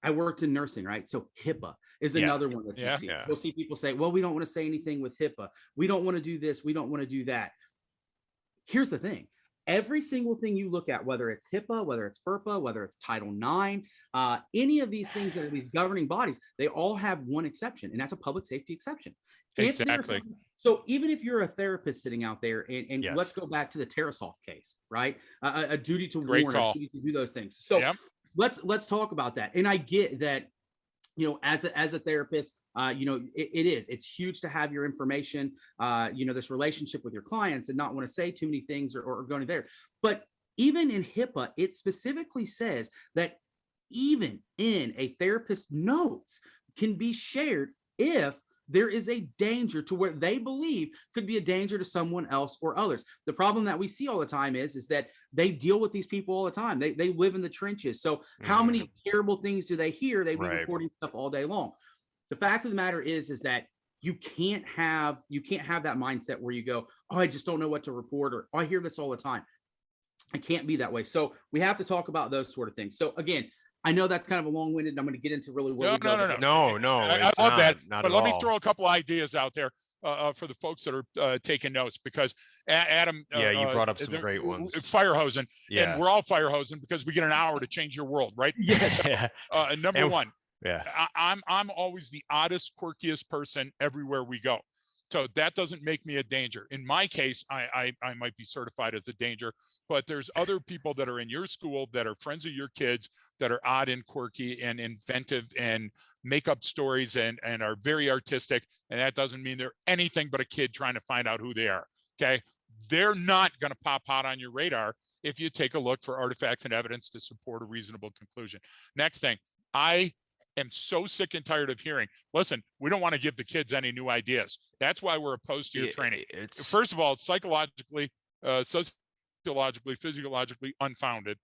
I worked in nursing, right? So HIPAA is another one that you see. Yeah. You'll see people say, well, we don't want to say anything with HIPAA. We don't want to do this. We don't want to do that. Here's the thing. Every single thing you look at, whether it's HIPAA, whether it's FERPA, whether it's Title IX, any of these things that are these governing bodies, they all have one exception, and that's a public safety exception. Exactly. So even if you're a therapist sitting out there, and Yes. let's go back to the Tarasoff case, right? A duty to Great warn, call. a duty to do those things. So Yep. let's talk about that. And I get that, as a therapist, it's huge to have your information, this relationship with your clients, and not want to say too many things or going there. But even in HIPAA, it specifically says that even in a therapist's notes can be shared if there is a danger to where they believe could be a danger to someone else or others. The problem that we see all the time is that they deal with these people all the time. They live in the trenches. So how many terrible things do they hear? They be reporting stuff all day long. The fact of the matter is that you can't have that mindset where you go, oh, I just don't know what to report, or oh, I hear this all the time. I can't be that way. So we have to talk about those sort of things. So again, I know that's kind of a long-winded, and I'm going to get into really where we go. No. I love that. Not But at let me all. throw a couple ideas out there for the folks that are taking notes, because Adam, you brought up some great ones. Fire hosing, Yeah. and we're all fire hosing because we get an hour to change your world, right? Yeah. Number one. Yeah. I'm always the oddest, quirkiest person everywhere we go. So that doesn't make me a danger. In my case, I might be certified as a danger, but there's other people that are in your school that are friends of your kids that are odd and quirky and inventive and make up stories and are very artistic. And that doesn't mean they're anything but a kid trying to find out who they are. Okay. They're not going to pop out on your radar if you take a look for artifacts and evidence to support a reasonable conclusion. Next thing, I am so sick and tired of hearing, listen, we don't want to give the kids any new ideas. That's why we're opposed to your training. First of all, it's psychologically, sociologically, physiologically unfounded.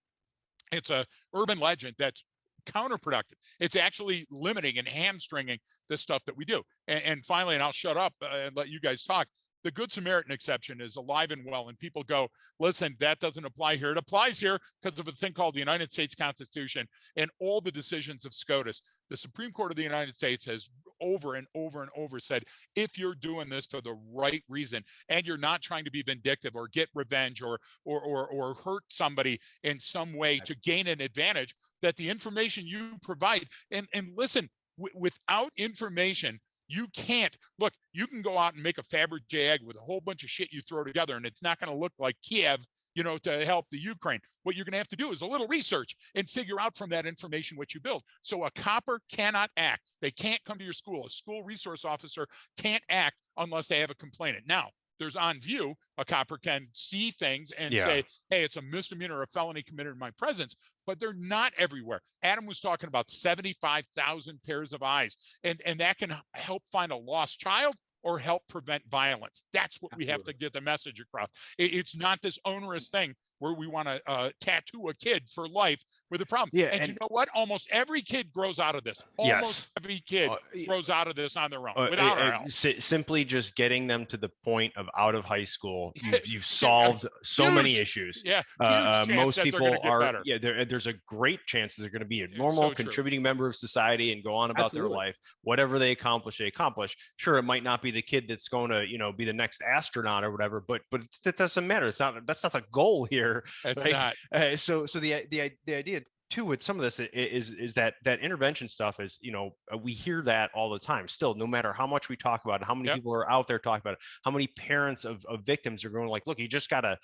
It's a urban legend that's counterproductive. It's actually limiting and hamstringing the stuff that we do. And finally, and I'll shut up and let you guys talk, the Good Samaritan exception is alive and well, and people go, listen, that doesn't apply here. It applies here because of a thing called the United States Constitution and all the decisions of SCOTUS. The Supreme Court of the United States has over and over and over said, if you're doing this for the right reason and you're not trying to be vindictive or get revenge or hurt somebody in some way to gain an advantage, that the information you provide, and listen, without information, you can't look. You can go out and make a Fabergé egg with a whole bunch of shit you throw together, and it's not going to look like Kiev, to help the Ukraine. What you're going to have to do is a little research and figure out from that information what you build. So a copper cannot act. They can't come to your school. A school resource officer can't act unless they have a complainant. Now, there's on view, a copper can see things and say, hey, it's a misdemeanor or a felony committed in my presence, but they're not everywhere. Adam was talking about 75,000 pairs of eyes, and that can help find a lost child or help prevent violence. That's what we have to get the message across. It's not this onerous thing where we want to tattoo a kid for life with a problem. Yeah, and you know what? Almost every kid grows out of this. Almost every kid grows out of this on their own without our help. Simply just getting them to the point of out of high school, you've solved so many issues. Yeah, most people are. Yeah, there's a great chance that they're going to be a normal, contributing member of society and go on about their life. Whatever they accomplish, they accomplish. Sure, it might not be the kid that's going to, be the next astronaut or whatever, but it doesn't matter. That's not the goal here. It's not. So the idea too with some of this is that intervention stuff is, we hear that all the time still, no matter how much we talk about it, how many people are out there talking about it, how many parents of victims are going like, look, you just gotta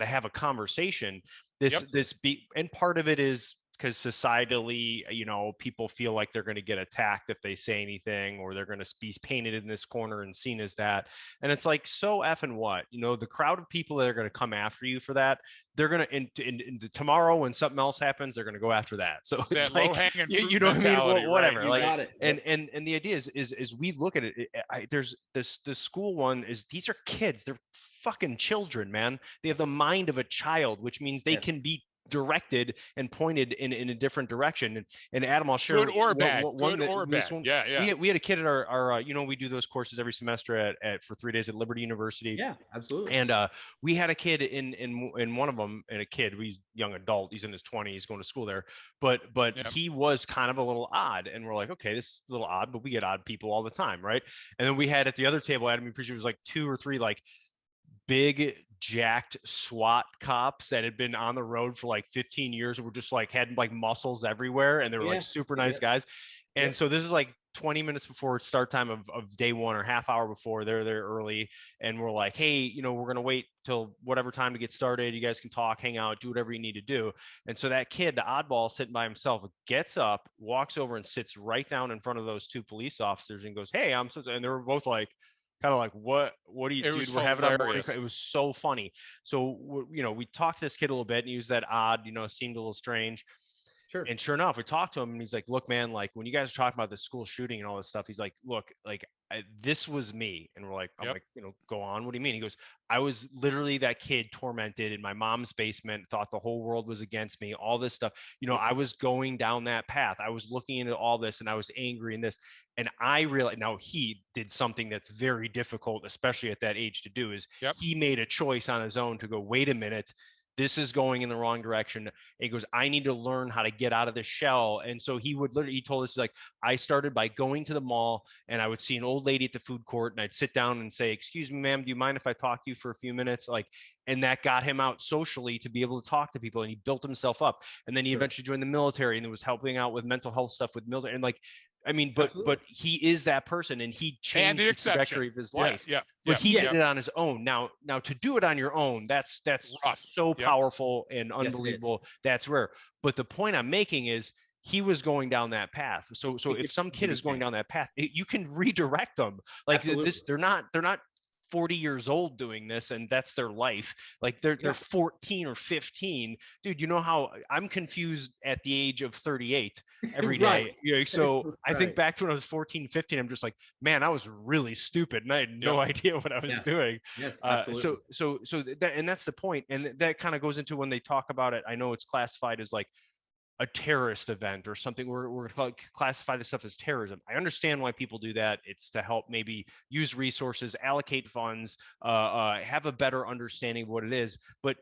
have a conversation. And part of it is because societally, people feel like they're going to get attacked if they say anything, or they're going to be painted in this corner and seen as that. And it's like, so effing what? The crowd of people that are going to come after you for that, they're going to, in tomorrow when something else happens, they're going to go after that. So it's like, you know what I mean? Whatever. Right? Like, and the idea is we look at it. There's this, the school one is, these are kids. They're fucking children, man. They have the mind of a child, which means they can be directed and pointed in a different direction. And Adam, I'll share good or bad. Yeah. We had a kid at our we do those courses every semester for 3 days at Liberty University. Yeah, absolutely. And we had a kid in one of them, and a kid, he's young adult, he's in his 20s, going to school there, but he was kind of a little odd, and we're like, okay, this is a little odd, but we get odd people all the time, right? And then we had at the other table, Adam, it was like 2 or 3 like big jacked SWAT cops that had been on the road for like 15 years and were just like had like muscles everywhere, and they were like super nice guys. And so this is like 20 minutes before start time of day one, or half hour before. They're there early, and we're like, hey, we're gonna wait till whatever time to get started. You guys can talk, hang out, do whatever you need to do. And so that kid, the oddball sitting by himself, gets up, walks over and sits right down in front of those 2 police officers and goes, hey, I'm so, and they were both like, kind of like, what do you, dude? We're having a morning. It was so funny. So, we talked to this kid a little bit, and he was that odd, seemed a little strange. Sure. And sure enough, we talked to him, and he's like, look, man, like when you guys are talking about the school shooting and all this stuff, he's like, look, like this was me. And we're like, I'm like, go on. What do you mean? He goes, I was literally that kid tormented in my mom's basement, thought the whole world was against me, all this stuff. I was going down that path. I was looking into all this, and I was angry in this. And I realized, now he did something that's very difficult, especially at that age, to do, is he made a choice on his own to go, wait a minute, this is going in the wrong direction. And he goes, I need to learn how to get out of the shell. And so he told us, like, I started by going to the mall, and I would see an old lady at the food court, and I'd sit down and say, excuse me, ma'am, do you mind if I talk to you for a few minutes? Like, and that got him out socially to be able to talk to people, and he built himself up. And then he eventually joined the military, and was helping out with mental health stuff with military. And like, I mean, but he is that person, and he changed the trajectory of his life. But he did it on his own. Now to do it on your own, that's rough. So powerful and unbelievable. That's rare. But the point I'm making is, he was going down that path. So if some kid is going down that path, you can redirect them. Like this, they're not 40 years old doing this, and that's their life. Like they're 14 or 15. Dude, you know how I'm confused at the age of 38 every day. So I think back to when I was 14, 15, I'm just like, man, I was really stupid, and I had no idea what I was doing. Yes, absolutely. So that, and that's the point. And that kind of goes into when they talk about it. I know it's classified as like a terrorist event or something. We're going to classify this stuff as terrorism. I understand why people do that. It's to help maybe use resources, allocate funds, have a better understanding of what it is. But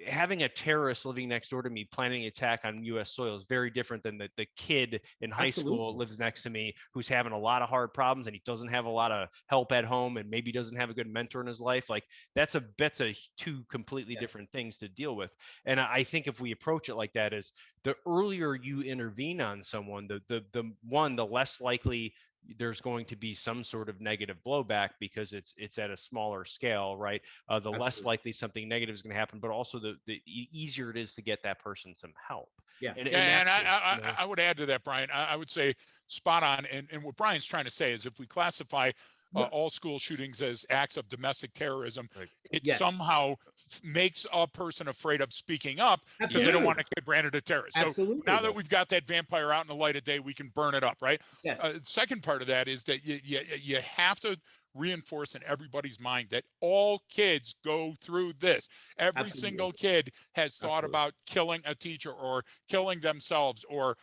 having a terrorist living next door to me planning an attack on U.S. soil is very different than the kid in high school lives next to me who's having a lot of hard problems and he doesn't have a lot of help at home and maybe doesn't have a good mentor in his life. Like that's a two completely different things to deal with. And I think if we approach it like that, is the earlier you intervene on someone, the less likely there's going to be some sort of negative blowback because it's at a smaller scale, right? The less likely something negative is going to happen, but also the easier it is to get that person some help. Yeah. And I would add to that, Brian. I would say spot on. And what Brian's trying to say is if we classify all school shootings as acts of domestic terrorism, it somehow makes a person afraid of speaking up because they don't want to get branded a terrorist. So now that we've got that vampire out in the light of day, we can burn it up, right? Yes. Second part of that is that you have to reinforce in everybody's mind that all kids go through this. Every single kid has thought about killing a teacher or killing themselves or,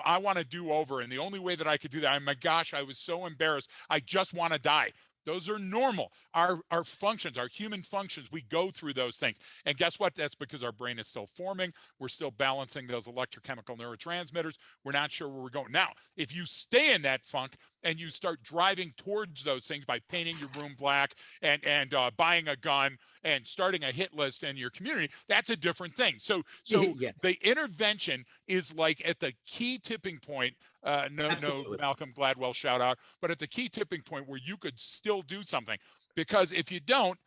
I want to do over. And the only way that I could do that, my gosh, I was so embarrassed. I just want to die. Those are normal. Our functions, our human functions, we go through those things. And guess what? That's because our brain is still forming. We're still balancing those electrochemical neurotransmitters. We're not sure where we're going. Now, if you stay in that funk and you start driving towards those things by painting your room black and buying a gun and starting a hit list in your community, that's a different thing. So the intervention is like at the key tipping point. No Malcolm Gladwell shout out, but at the key tipping point where you could still do something. Because if you don't,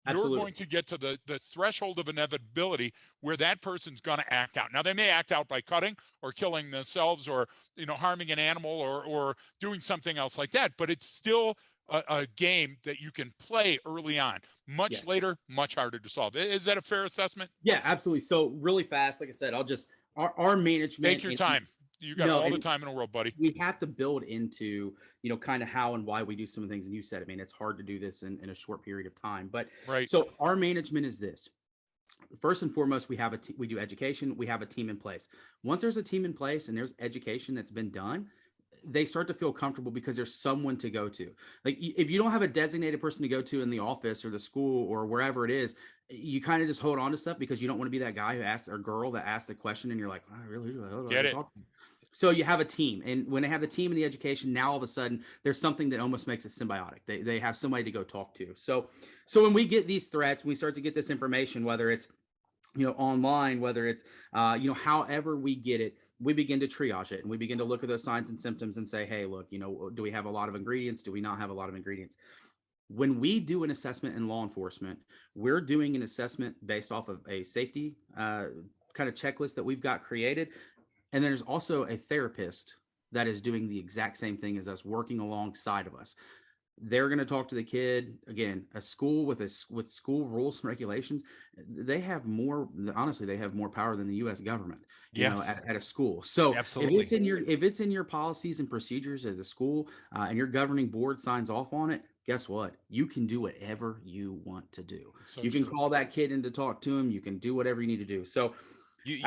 you're going to get to the threshold of inevitability where that person's going to act out. Now, they may act out by cutting or killing themselves or, harming an animal or doing something else like that. But it's still a game that you can play early on. Much later, much harder to solve. Is that a fair assessment? Yeah, absolutely. So really fast, like I said, our management. Take your time. You got all the time in the world, buddy. We have to build into, kind of how and why we do some of the things. And you said, it's hard to do this in a short period of time. But so our management is this. First and foremost, we do education. We have a team in place. Once there's a team in place and there's education that's been done, they start to feel comfortable because there's someone to go to. Like if you don't have a designated person to go to in the office or the school or wherever it is, you kind of just hold on to stuff because you don't want to be that guy who asks or girl that asks the question and you're like, I really do. Get it. So you have a team, and when they have the team and the education, now all of a sudden there's something that almost makes it symbiotic. They have somebody to go talk to. So when we get these threats, we start to get this information, whether it's online, whether it's however we get it, we begin to triage it and we begin to look at those signs and symptoms and say, hey, look, do we have a lot of ingredients? Do we not have a lot of ingredients? When we do an assessment in law enforcement, we're doing an assessment based off of a safety kind of checklist that we've got created. And then there's also a therapist that is doing the exact same thing as us, working alongside of us. They're going to talk to the kid. Again, a school with school rules and regulations, they have more power than the U.S. government, at a school. So absolutely. if it's in your policies and procedures at the school and your governing board signs off on it, guess what? You can do whatever you want to do. So you can call that kid in to talk to him. You can do whatever you need to do. So you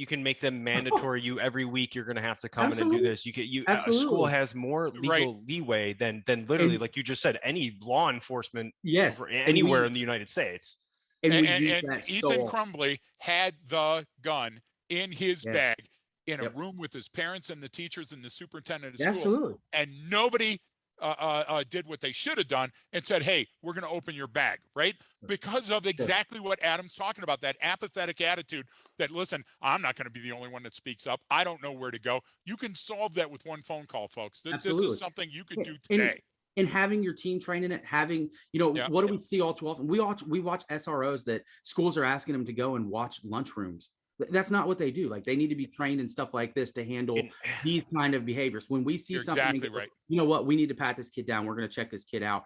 can make them mandatory. Every week you're going to have to come in and do this. A school has more legal leeway than literally, like you just said, any law enforcement anywhere in the United States. And Ethan Crumbly had the gun in his bag in a room with his parents and the teachers and the superintendent of school. And nobody did what they should have done and said, hey, we're going to open your bag, right? Because of exactly what Adam's talking about, that apathetic attitude that, listen, I'm not going to be the only one that speaks up. I don't know where to go. You can solve that with one phone call, folks. This is something you can do today. And having your team trained in it, what do we see all too often? We watch SROs that schools are asking them to go and watch lunchrooms. That's not what they do. Like they need to be trained in stuff like this to handle these kind of behaviors. When we see something, you know what, we need to pat this kid down. We're going to check this kid out.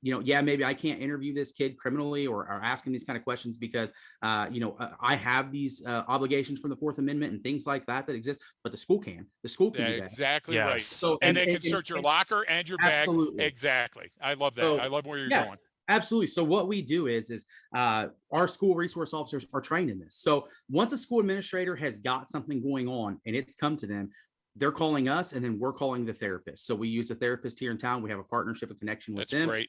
Maybe I can't interview this kid criminally or ask him these kind of questions because, I have these obligations from the Fourth Amendment and things like that exist, but the school can. The school can do that. Exactly right. So, and they can search your locker and your bag. Absolutely. Exactly. I love that. I love where you're going. Absolutely. So what we do is our school resource officers are trained in this. So once a school administrator has got something going on and it's come to them, they're calling us, and then we're calling the therapist. So we use a therapist here in town. We have a partnership, a connection with That's them. great.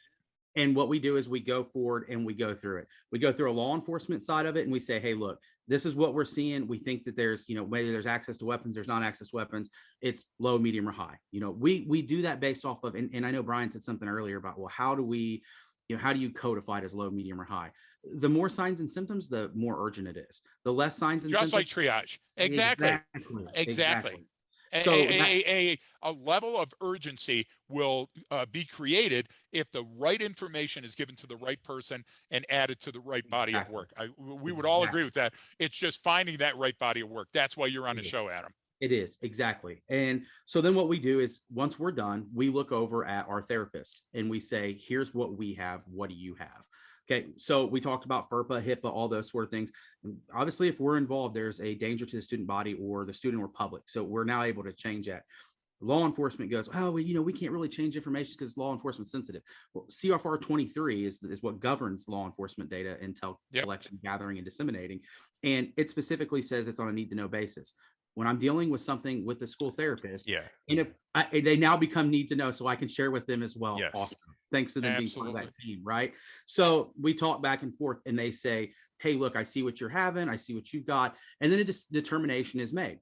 And what we do is we go forward and we go through it. We go through a law enforcement side of it, and we say, hey, look, this is what we're seeing. We think that there's, maybe there's access to weapons, there's not access to weapons. It's low, medium, or high. We do that based off of, and I know Brian said something earlier about, well, how do you codify it as low, medium, or high? The more signs and symptoms, the more urgent it is. The less signs and Just symptoms. like triage. Exactly. So a level of urgency will be created if the right information is given to the right person and added to the right body of work. We would all agree with that. It's just finding that right body of work. That's why you're on the show, Adam. It is, exactly. And so then what we do is, once we're done, we look over at our therapist and we say, here's what we have. What do you have? Okay, so we talked about FERPA, HIPAA, all those sort of things. And obviously, if we're involved, there's a danger to the student body or the student or public. So we're now able to change that. Law enforcement goes, oh, well, we can't really change information because law enforcement sensitive. Well, CFR 23 is what governs law enforcement data, intel collection, gathering, and disseminating. And it specifically says it's on a need to know basis. When I'm dealing with something with the school therapist, they now become need to know, so I can share with them as well. Yes. Awesome. Thanks to them being part of that team, right? So we talk back and forth, and they say, hey, look, I see what you're having. I see what you've got. And then a determination is made.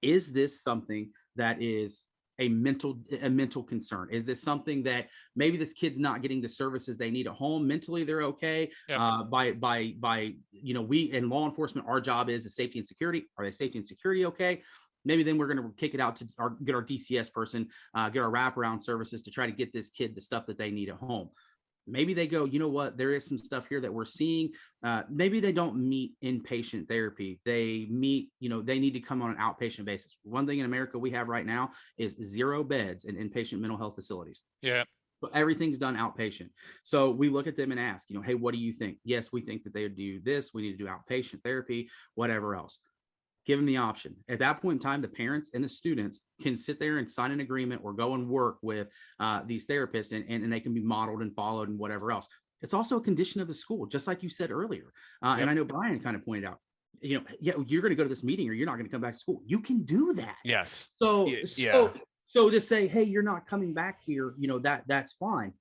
Is this something that is a mental concern? Is this something that maybe this kid's not getting the services they need at home? Mentally, they're okay. We in law enforcement, our job is safety and security. Are they safety and security okay? Maybe then we're going to kick it out to get our DCS person, get our wraparound services to try to get this kid the stuff that they need at home. Maybe they go, you know what, there is some stuff here that we're seeing. Maybe they don't meet inpatient therapy. They meet, they need to come on an outpatient basis. One thing in America we have right now is 0 beds in inpatient mental health facilities. Yeah. So everything's done outpatient. So we look at them and ask, hey, what do you think? Yes, we think that they would do this. We need to do outpatient therapy, whatever else. Give them the option. At that point in time, the parents and the students can sit there and sign an agreement or go and work with these therapists, and they can be modeled and followed and whatever else. It's also a condition of the school, just like you said earlier. And I know Brian kind of pointed out, you're going to go to this meeting or you're not going to come back to school. You can do that. Yes. So to say, hey, you're not coming back here, that's fine.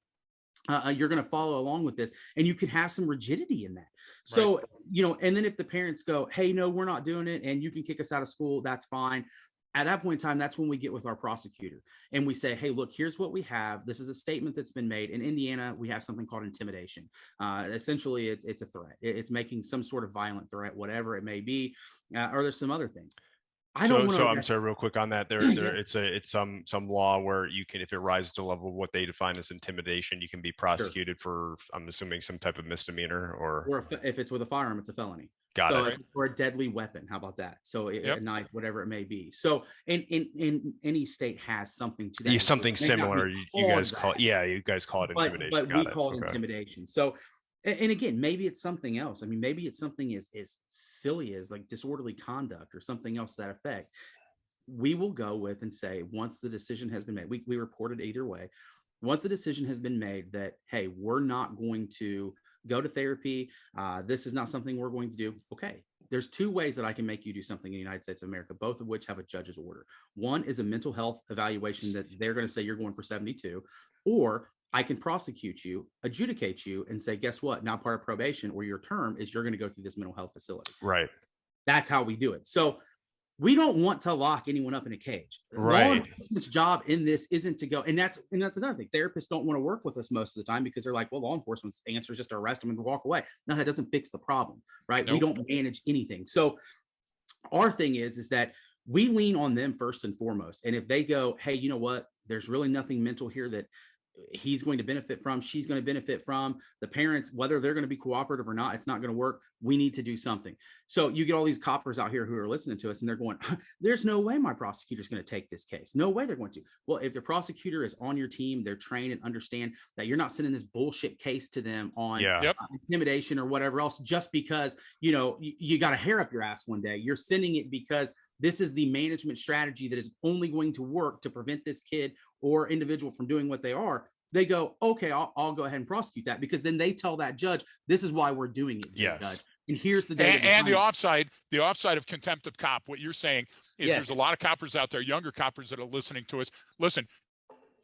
You're going to follow along with this, and you can have some rigidity in that. So, and then if the parents go, hey, no, we're not doing it, and you can kick us out of school, that's fine. At that point in time, that's when we get with our prosecutor and we say, hey, look, here's what we have. This is a statement that's been made. In Indiana, we have something called intimidation. Essentially, it's a threat. It's making some sort of violent threat, whatever it may be, or there's some other things. I'm sorry, real quick on that. It's some law where you can, if it rises to the level of what they define as intimidation, you can be prosecuted for, I'm assuming, some type of misdemeanor, or if it's with a firearm, it's a felony. Got it. Or a deadly weapon. How about that? So a knife, whatever it may be. So in any state has something to that. Yeah, something similar. You guys call it. Yeah, you guys call it intimidation. But we call it intimidation. So. And again, maybe it's something else. I mean, maybe it's something as silly as like disorderly conduct or something else to that effect. We will go with and say, once the decision has been made, we report it either way. Once the decision has been made that, hey, we're not going to go to therapy. This is not something we're going to do. Okay. There's 2 ways that I can make you do something in the United States of America, both of which have a judge's order. One is a mental health evaluation that they're going to say you're going for 72, or I can prosecute you, adjudicate you, and say, guess what? Now part of probation or your term is you're going to go through this mental health facility. Right. That's how we do it. So we don't want to lock anyone up in a cage. Right. Law enforcement's job in this isn't to go, and that's another thing. Therapists don't want to work with us most of the time because they're like, well, law enforcement's answer is just to arrest them and walk away. No, that doesn't fix the problem, right? Nope. We don't manage anything. So our thing is that we lean on them first and foremost. And if they go, hey, you know what? There's really nothing mental here that he's going to benefit from, she's going to benefit from, the parents, whether they're going to be cooperative or not, it's not going to work. We need to do something. So you get all these coppers out here who are listening to us and they're going, there's no way my prosecutor's going to take this case. No way they're going to. Well, if the prosecutor is on your team, they're trained and understand that you're not sending this bullshit case to them on intimidation or whatever else, just because, you got a hair up your ass one day. You're sending it because this is the management strategy that is only going to work to prevent this kid or individual from doing what they are. they go, okay, I'll go ahead and prosecute that, because then they tell that judge, this is why we're doing it, judge. And here's the data. And the offside of contempt of cop. What you're saying is there's a lot of coppers out there, younger coppers that are listening to us. Listen,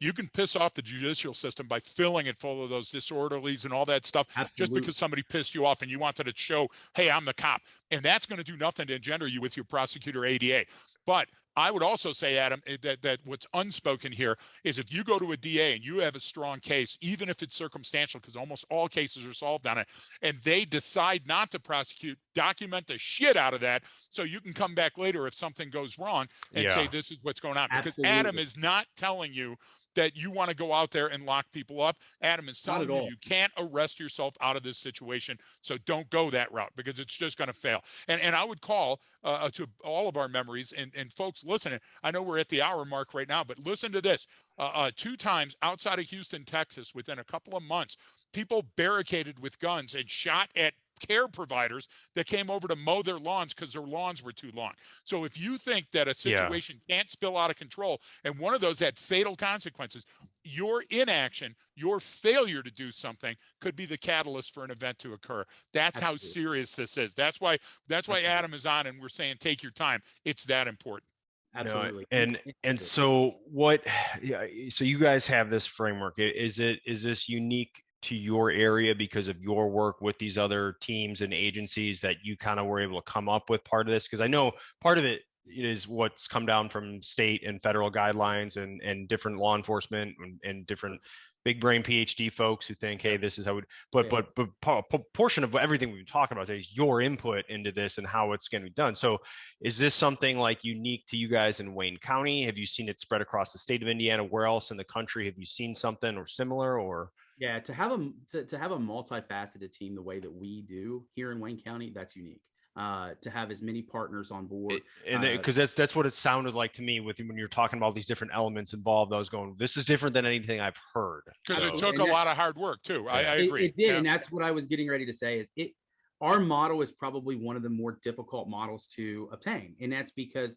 you can piss off the judicial system by filling it full of those disorderlies and all that stuff. Absolutely. Just because somebody pissed you off and you wanted to show, hey, I'm the cop. And that's going to do nothing to engender you with your prosecutor ADA. But I would also say, Adam, that what's unspoken here is if you go to a DA and you have a strong case, even if it's circumstantial, because almost all cases are solved on it, and they decide not to prosecute, document the shit out of that so you can come back later if something goes wrong and say, this is what's going on. Because Adam is not telling you that you want to go out there and lock people up. Adam is telling you you can't arrest yourself out of this situation. So don't go that route, because it's just going to fail. And I would call to all of our memories and folks listening. I know we're at the hour mark right now, but listen to this. 2 times outside of Houston, Texas, within a couple of months, people barricaded with guns and shot at care providers that came over to mow their lawns because their lawns were too long. So if you think that a situation can't spill out of control, and one of those had fatal consequences, your inaction, your failure to do something could be the catalyst for an event to occur. That's how serious this is. That's why Adam is on, and we're saying take your time. It's that important. Absolutely. And so what, so you guys have this framework. Is this unique to your area because of your work with these other teams and agencies that you kind of were able to come up with part of this? Because I know part of it is what's come down from state and federal guidelines and different law enforcement and different big brain PhD folks who think, hey, this is how we, but portion of everything we've been talking about today is your input into this and how it's going to be done. So is this something like unique to you guys in Wayne County? Have you seen it spread across the state of Indiana? Where else in the country have you seen something or similar? Or yeah, to have a multifaceted team the way that we do here in Wayne County, that's unique. To have as many partners on board, and because that's what it sounded like to me with when you're talking about these different elements involved. I was going, this is different than anything I've heard. Because it took a lot of hard work too. I agree. It did, and that's what I was getting ready to say. Is it? Our model is probably one of the more difficult models to obtain, and that's because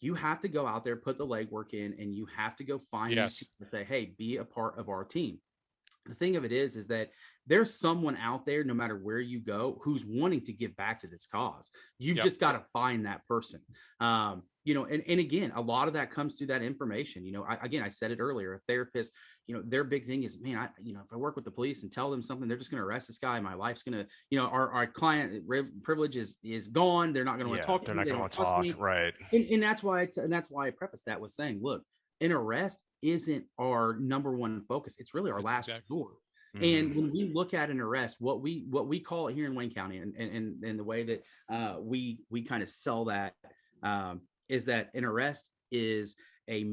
you have to go out there, put the legwork in, and you have to go find these people and say, hey, be a part of our team. The thing of it is that there's someone out there, no matter where you go, who's wanting to give back to this cause. You've just got to find that person. And again, a lot of that comes through that information. I said it earlier, a therapist, their big thing is, man, if I work with the police and tell them something, they're just going to arrest this guy. My life's going to, our client privilege is gone. They're not going to want to talk to me. They're not going to talk. Right. And that's why I prefaced that with saying, look, an arrest isn't our number one focus. It's really our last resort. Mm-hmm. And when we look at an arrest, what we call it here in Wayne County, and the way that we kind of sell that is that an arrest is a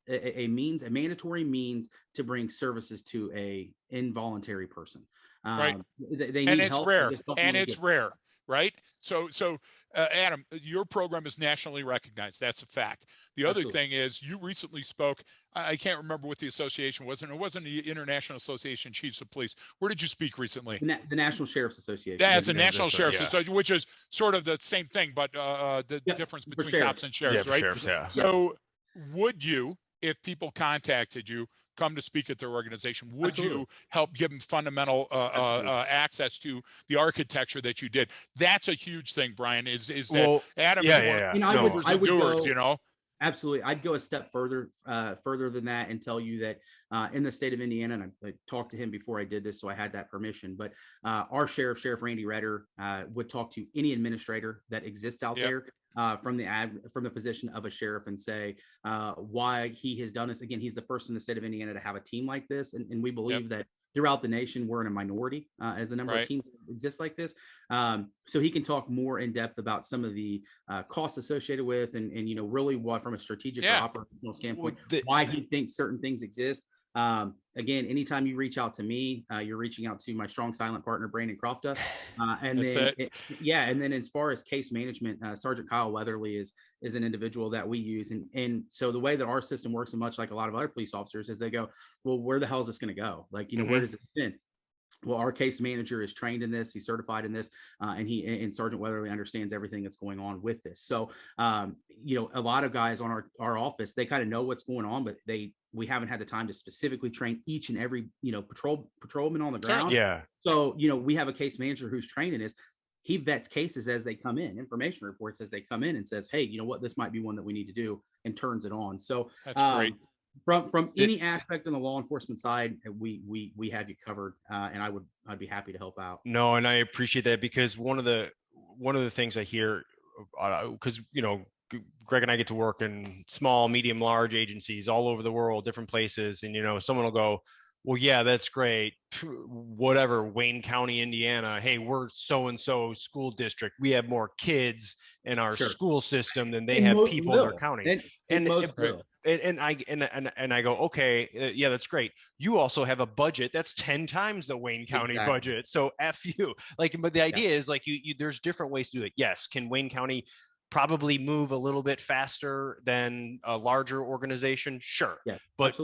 mandatory means to bring services to a involuntary person. Right. They need help. It's rare, right? So Adam, your program is nationally recognized. That's a fact. The other thing is you recently spoke, I can't remember what the association was, and it wasn't the International Association of Chiefs of Police. Where did you speak recently? The National Sheriff's Association. That's the National Sheriff's Association, which is sort of the same thing, but the difference between cops and sheriffs, right? Sheriffs, So would you, if people contacted you, come to speak at their organization, would you help give them fundamental access to the architecture that you did? That's a huge thing, Brian, is that Adam is one of doers, Absolutely. I'd go a step further than that and tell you that in the state of Indiana, and I talked to him before I did this, so I had that permission, but our Sheriff Randy Redder, would talk to any administrator that exists out there from the position of a sheriff and say why he has done this. Again, he's the first in the state of Indiana to have a team like this, and we believe that throughout the nation we're in a minority as the number of teams that exist like this. So he can talk more in depth about some of the costs associated with and really what from a strategic or operational standpoint why he thinks certain things exist. Again, anytime you reach out to me, you're reaching out to my strong silent partner, Brandon Crofta. And then as far as case management, Sergeant Kyle Weatherly is an individual that we use. And so the way that our system works, and much like a lot of other police officers, is they go, well, where the hell is this going to go? Like, where does it spin? Well, our case manager is trained in this. He's certified in this, and Sergeant Weatherly understands everything that's going on with this. So, a lot of guys on our office, they kind of know what's going on, but we haven't had the time to specifically train each and every patrolman on the ground. Yeah. So, we have a case manager who's trained in this. He vets cases as they come in, information reports as they come in, and says, "Hey, you know what? This might be one that we need to do," and turns it on. So that's great. From any aspect on the law enforcement side, we have you covered, and I'd be happy to help out. No, and I appreciate that, because one of the things I hear, because Greg and I get to work in small, medium, large agencies all over the world, different places, and someone will go, well, yeah, that's great. Whatever, Wayne County, Indiana. Hey, we're so-and-so school district. We have more kids in our school system than they have people in their county. And most will. And I go, okay, yeah, that's great. You also have a budget that's 10 times the Wayne County budget. So F you. But the idea is there's different ways to do it. Yes. Can Wayne County probably move a little bit faster than a larger organization? Sure. Yeah, but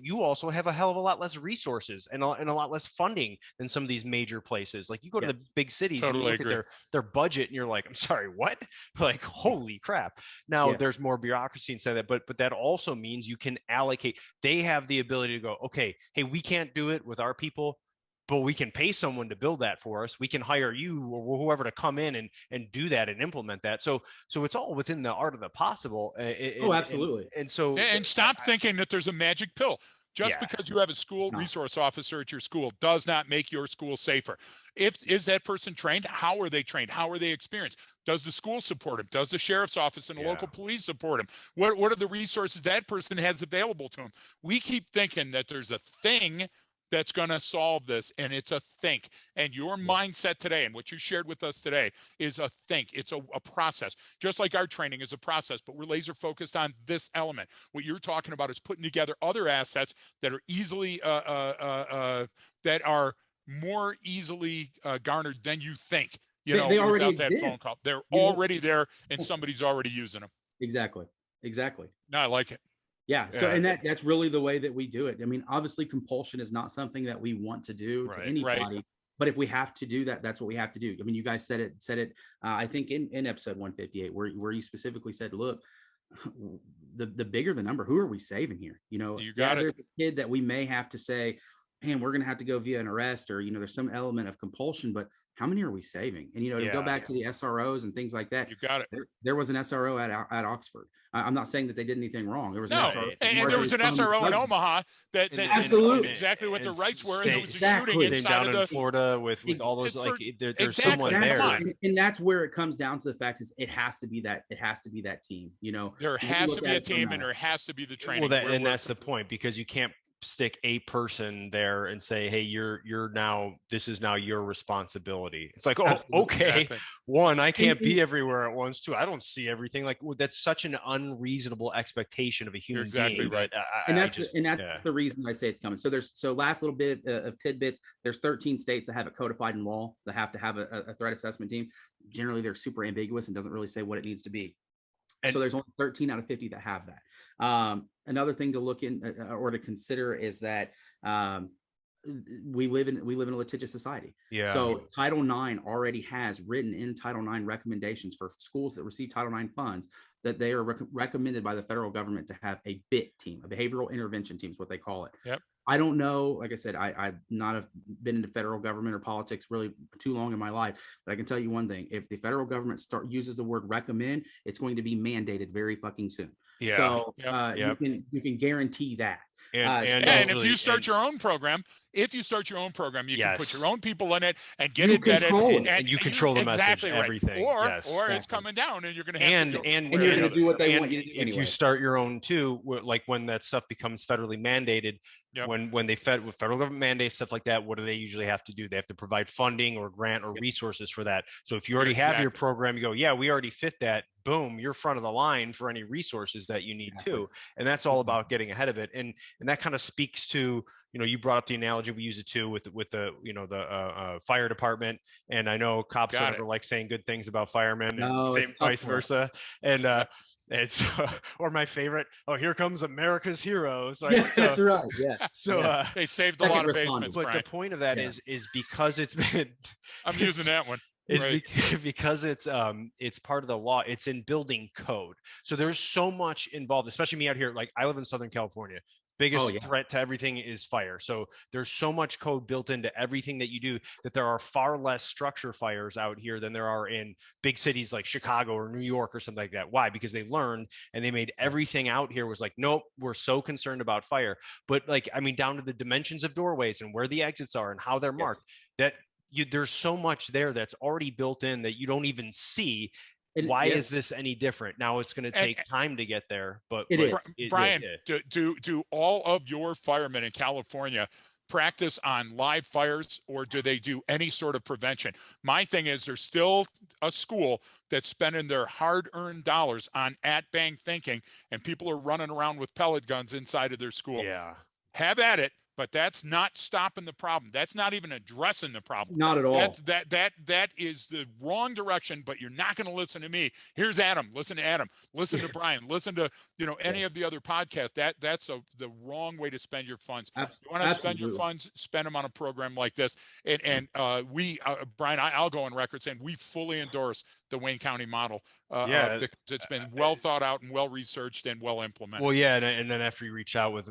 you also have a hell of a lot less resources and a lot less funding than some of these major places. Like, you go to the big cities and you look at their budget and you're like, I'm sorry, what? Like, holy crap. Now there's more bureaucracy inside that, but that also means you can allocate. They have the ability to go, okay, hey, we can't do it with our people, but we can pay someone to build that for us. We can hire you or whoever to come in and do that and implement that. So it's all within the art of the possible. Absolutely. And stop thinking that there's a magic pill. Just because you have a school resource officer at your school does not make your school safer. Is that person trained? How are they trained? How are they experienced? Does the school support him? Does the sheriff's office and the local police support him? What are the resources that person has available to him? We keep thinking that there's a thing that's going to solve this, and it's a think. And your mindset today and what you shared with us today is a think. It's a process, just like our training is a process, but we're laser focused on this element. What you're talking about is putting together other assets that are easily that are more easily garnered than you think, they already without that phone call. They're already there, and somebody's already using them. Exactly. No, I like it. Yeah. So, and that's really the way that we do it. I mean, obviously compulsion is not something that we want to do to anybody, but if we have to do that, that's what we have to do. I mean, you guys said it, I think in episode 158, where you specifically said, look, the bigger the number, who are we saving here? There's a kid that we may have to say, man, we're going to have to go via an arrest, or, there's some element of compulsion, but how many are we saving? And, to go back to the SROs and things like that. You got it. There was an SRO at Oxford. I'm not saying that they did anything wrong. There was an SRO. And there was an SRO in Omaha that absolutely exactly what the rights were. And there was a exactly. shooting inside down of in Florida with all those, there's someone there. And that's where it comes down to the fact is it has to be that team, There has to be a team and there has to be the training. Well, that's the point, because you can't stick a person there and say, hey, this is now your responsibility. It's like, oh, okay. Exactly. One, I can't be everywhere at once. Two, I don't see everything. Like, that's such an unreasonable expectation of a human being. Right. That's the reason I say it's coming. So last little bit of tidbits. There's 13 states that have it codified in law that have to have a threat assessment team. Generally, they're super ambiguous and doesn't really say what it needs to be. So there's only 13 out of 50 that have that. Another thing to look in or to consider is that we live in a litigious society. Yeah. So Title IX already has written in Title IX recommendations for schools that receive Title IX funds that they are recommended by the federal government to have a BIT team, a behavioral intervention team is what they call it. Yep. I don't know. Like I said, I've not been into federal government or politics really too long in my life, but I can tell you one thing: if the federal government uses the word recommend, it's going to be mandated very fucking soon. Yeah. So you can guarantee that. And if you start your own program, you can put your own people in it and get it vetted, and you control the message, everything. Or it's coming down, and you're going to have to and you're going to do what they want you to do anyway. If you start your own too, like when that stuff becomes federally mandated, when with federal government mandates stuff like that, what do they usually have to do? They have to provide funding or grant or resources for that. So if you already have your program, you go, yeah, we already fit that. Boom, you're front of the line for any resources that you need too. And that's all about getting ahead of it. And that kind of speaks to, you brought up the analogy, we use it too with the fire department. And I know cops don't ever like saying good things about firemen, and same vice versa. And It's or my favorite. Oh, here comes America's heroes. Right? Yeah, that's right. Yes. So yes. They saved a Second lot of responders. basements, but Brian. the point of that Yeah. is because it's been. I'm using that one. It's Right. because it's part of the law. It's in building code. So there's so much involved, especially me out here. Like I live in Southern California. Biggest Oh, yeah. threat to everything is fire. So there's so much code built into everything that you do that there are far less structure fires out here than there are in big cities like Chicago or New York or something like that. Why? Because they learned and they made everything out here was like, nope, we're so concerned about fire. But like, I mean, down to the dimensions of doorways and where the exits are and how they're marked, that there's so much there that's already built in that you don't even see. Why is this any different? Now it's going to take time to get there, but Brian, do all of your firemen in California practice on live fires, or do they do any sort of prevention? My thing is, there's still a school that's spending their hard-earned dollars on at-bang thinking, and people are running around with pellet guns inside of their school. Yeah, have at it. But that's not stopping the problem. That's not even addressing the problem. Not at all. That is the wrong direction. But you're not going to listen to me. Here's Adam. Listen to Adam. Listen to Brian. Listen to any of the other podcasts. That's the wrong way to spend your funds. You want to spend your funds, spend them on a program like this. And Brian, I'll go on record saying we fully endorse the Wayne County model. Because it's been well thought out and well researched and well implemented. Well, yeah, and then after you reached out with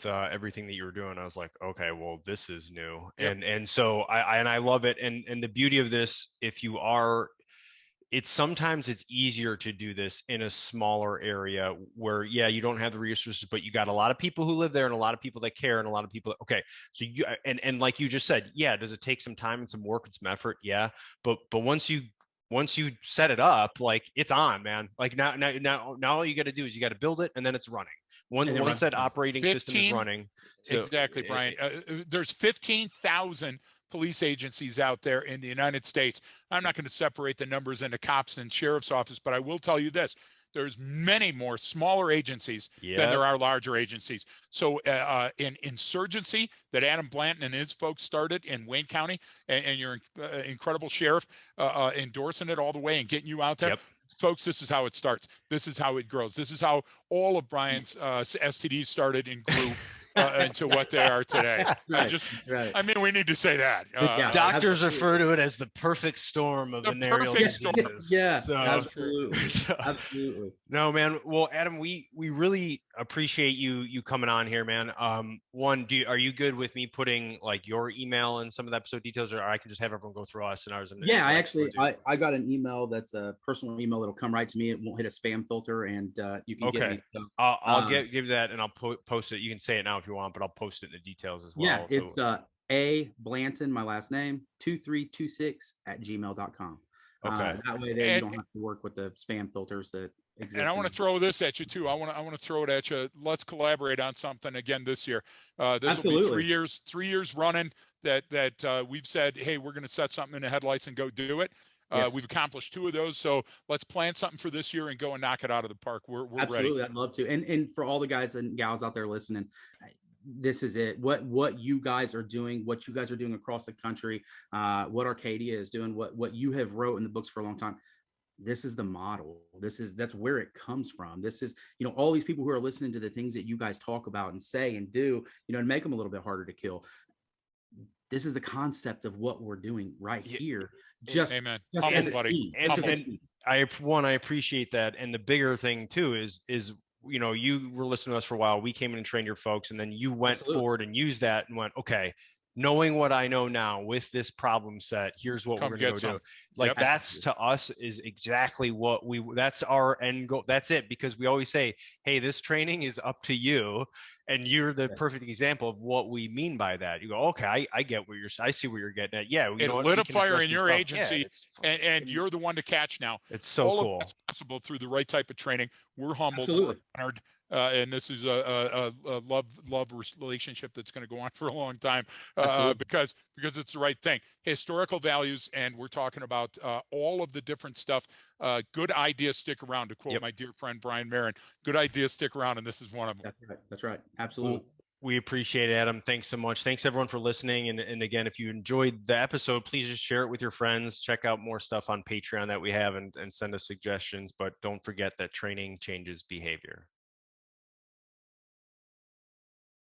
everything that you were doing, I was like, okay, well, this is new, and so I love it, and the beauty of this, if you are, sometimes it's easier to do this in a smaller area where you don't have the resources, but you got a lot of people who live there and a lot of people that care and a lot of people so you and like you just said, does it take some time and some work and some effort? But once you set it up, like it's on, man. Like now all you got to do is you got to build it and then it's running. Once that operating system is running. So exactly, Brian. There's 15,000 police agencies out there in the United States. I'm not going to separate the numbers into cops and sheriff's office, but I will tell you this. There's many more smaller agencies than there are larger agencies. So in insurgency that Adam Blanton and his folks started in Wayne County, and your incredible sheriff endorsing it all the way and getting you out there. Folks, this is how it starts. This is how it grows. This is how all of Brian's STDs started and grew into what they are today. I mean, we need to say that. Doctors refer to it as the perfect storm of venereal diseases. Absolutely. No, man. Well, Adam, we really appreciate you coming on here, man. One, are you good with me putting like your email and some of the episode details, or I can just have everyone go through us and ours? And I got an email that's a personal email that'll come right to me. It won't hit a spam filter, and you can get me. So, I'll give that, and I'll post it. You can say it now if you want, but I'll post it in the details as well. Yeah, it's A Blanton, my last name, 2326@gmail.com. That way there you don't have to work with the spam filters that exist. And I want to throw this at you too. I want to throw it at you. Let's collaborate on something again this year. This will be 3 years running that we've said, hey, we're going to set something in the headlights and go do it. We've accomplished 2 of those, so let's plan something for this year and go and knock it out of the park. We're Absolutely, ready. I'd love to. And for all the guys and gals out there listening, this is it. What you guys are doing, what you guys are doing across the country, what Arcadia is doing, what you have wrote in the books for a long time. This is the model. That's where it comes from. This is, all these people who are listening to the things that you guys talk about and say and do, and make them a little bit harder to kill. This is the concept of what we're doing right here. Amen. Just as a team. I appreciate that. And the bigger thing too is you were listening to us for a while. We came in and trained your folks, and then you went forward and used that and went, okay, knowing what I know now with this problem set, here's what we're going to go do. Like that's to us is exactly what that's our end goal. That's it. Because we always say, hey, this training is up to you. And you're the perfect example of what we mean by that. You go, okay, I get I see where you're getting at. Yeah. It lit a fire in your agency, and you're the one to catch now. It's so cool. Of that's possible through the right type of training. We're humbled, we're honored. And this is a love relationship that's going to go on for a long time because it's the right thing. Historical values, and we're talking about all of the different stuff. Good ideas stick around, to quote my dear friend Brian Marin. Good ideas stick around, and this is one of them. That's right. Absolutely. We appreciate it, Adam. Thanks so much. Thanks everyone for listening. And again, if you enjoyed the episode, please just share it with your friends. Check out more stuff on Patreon that we have and send us suggestions. But don't forget that training changes behavior.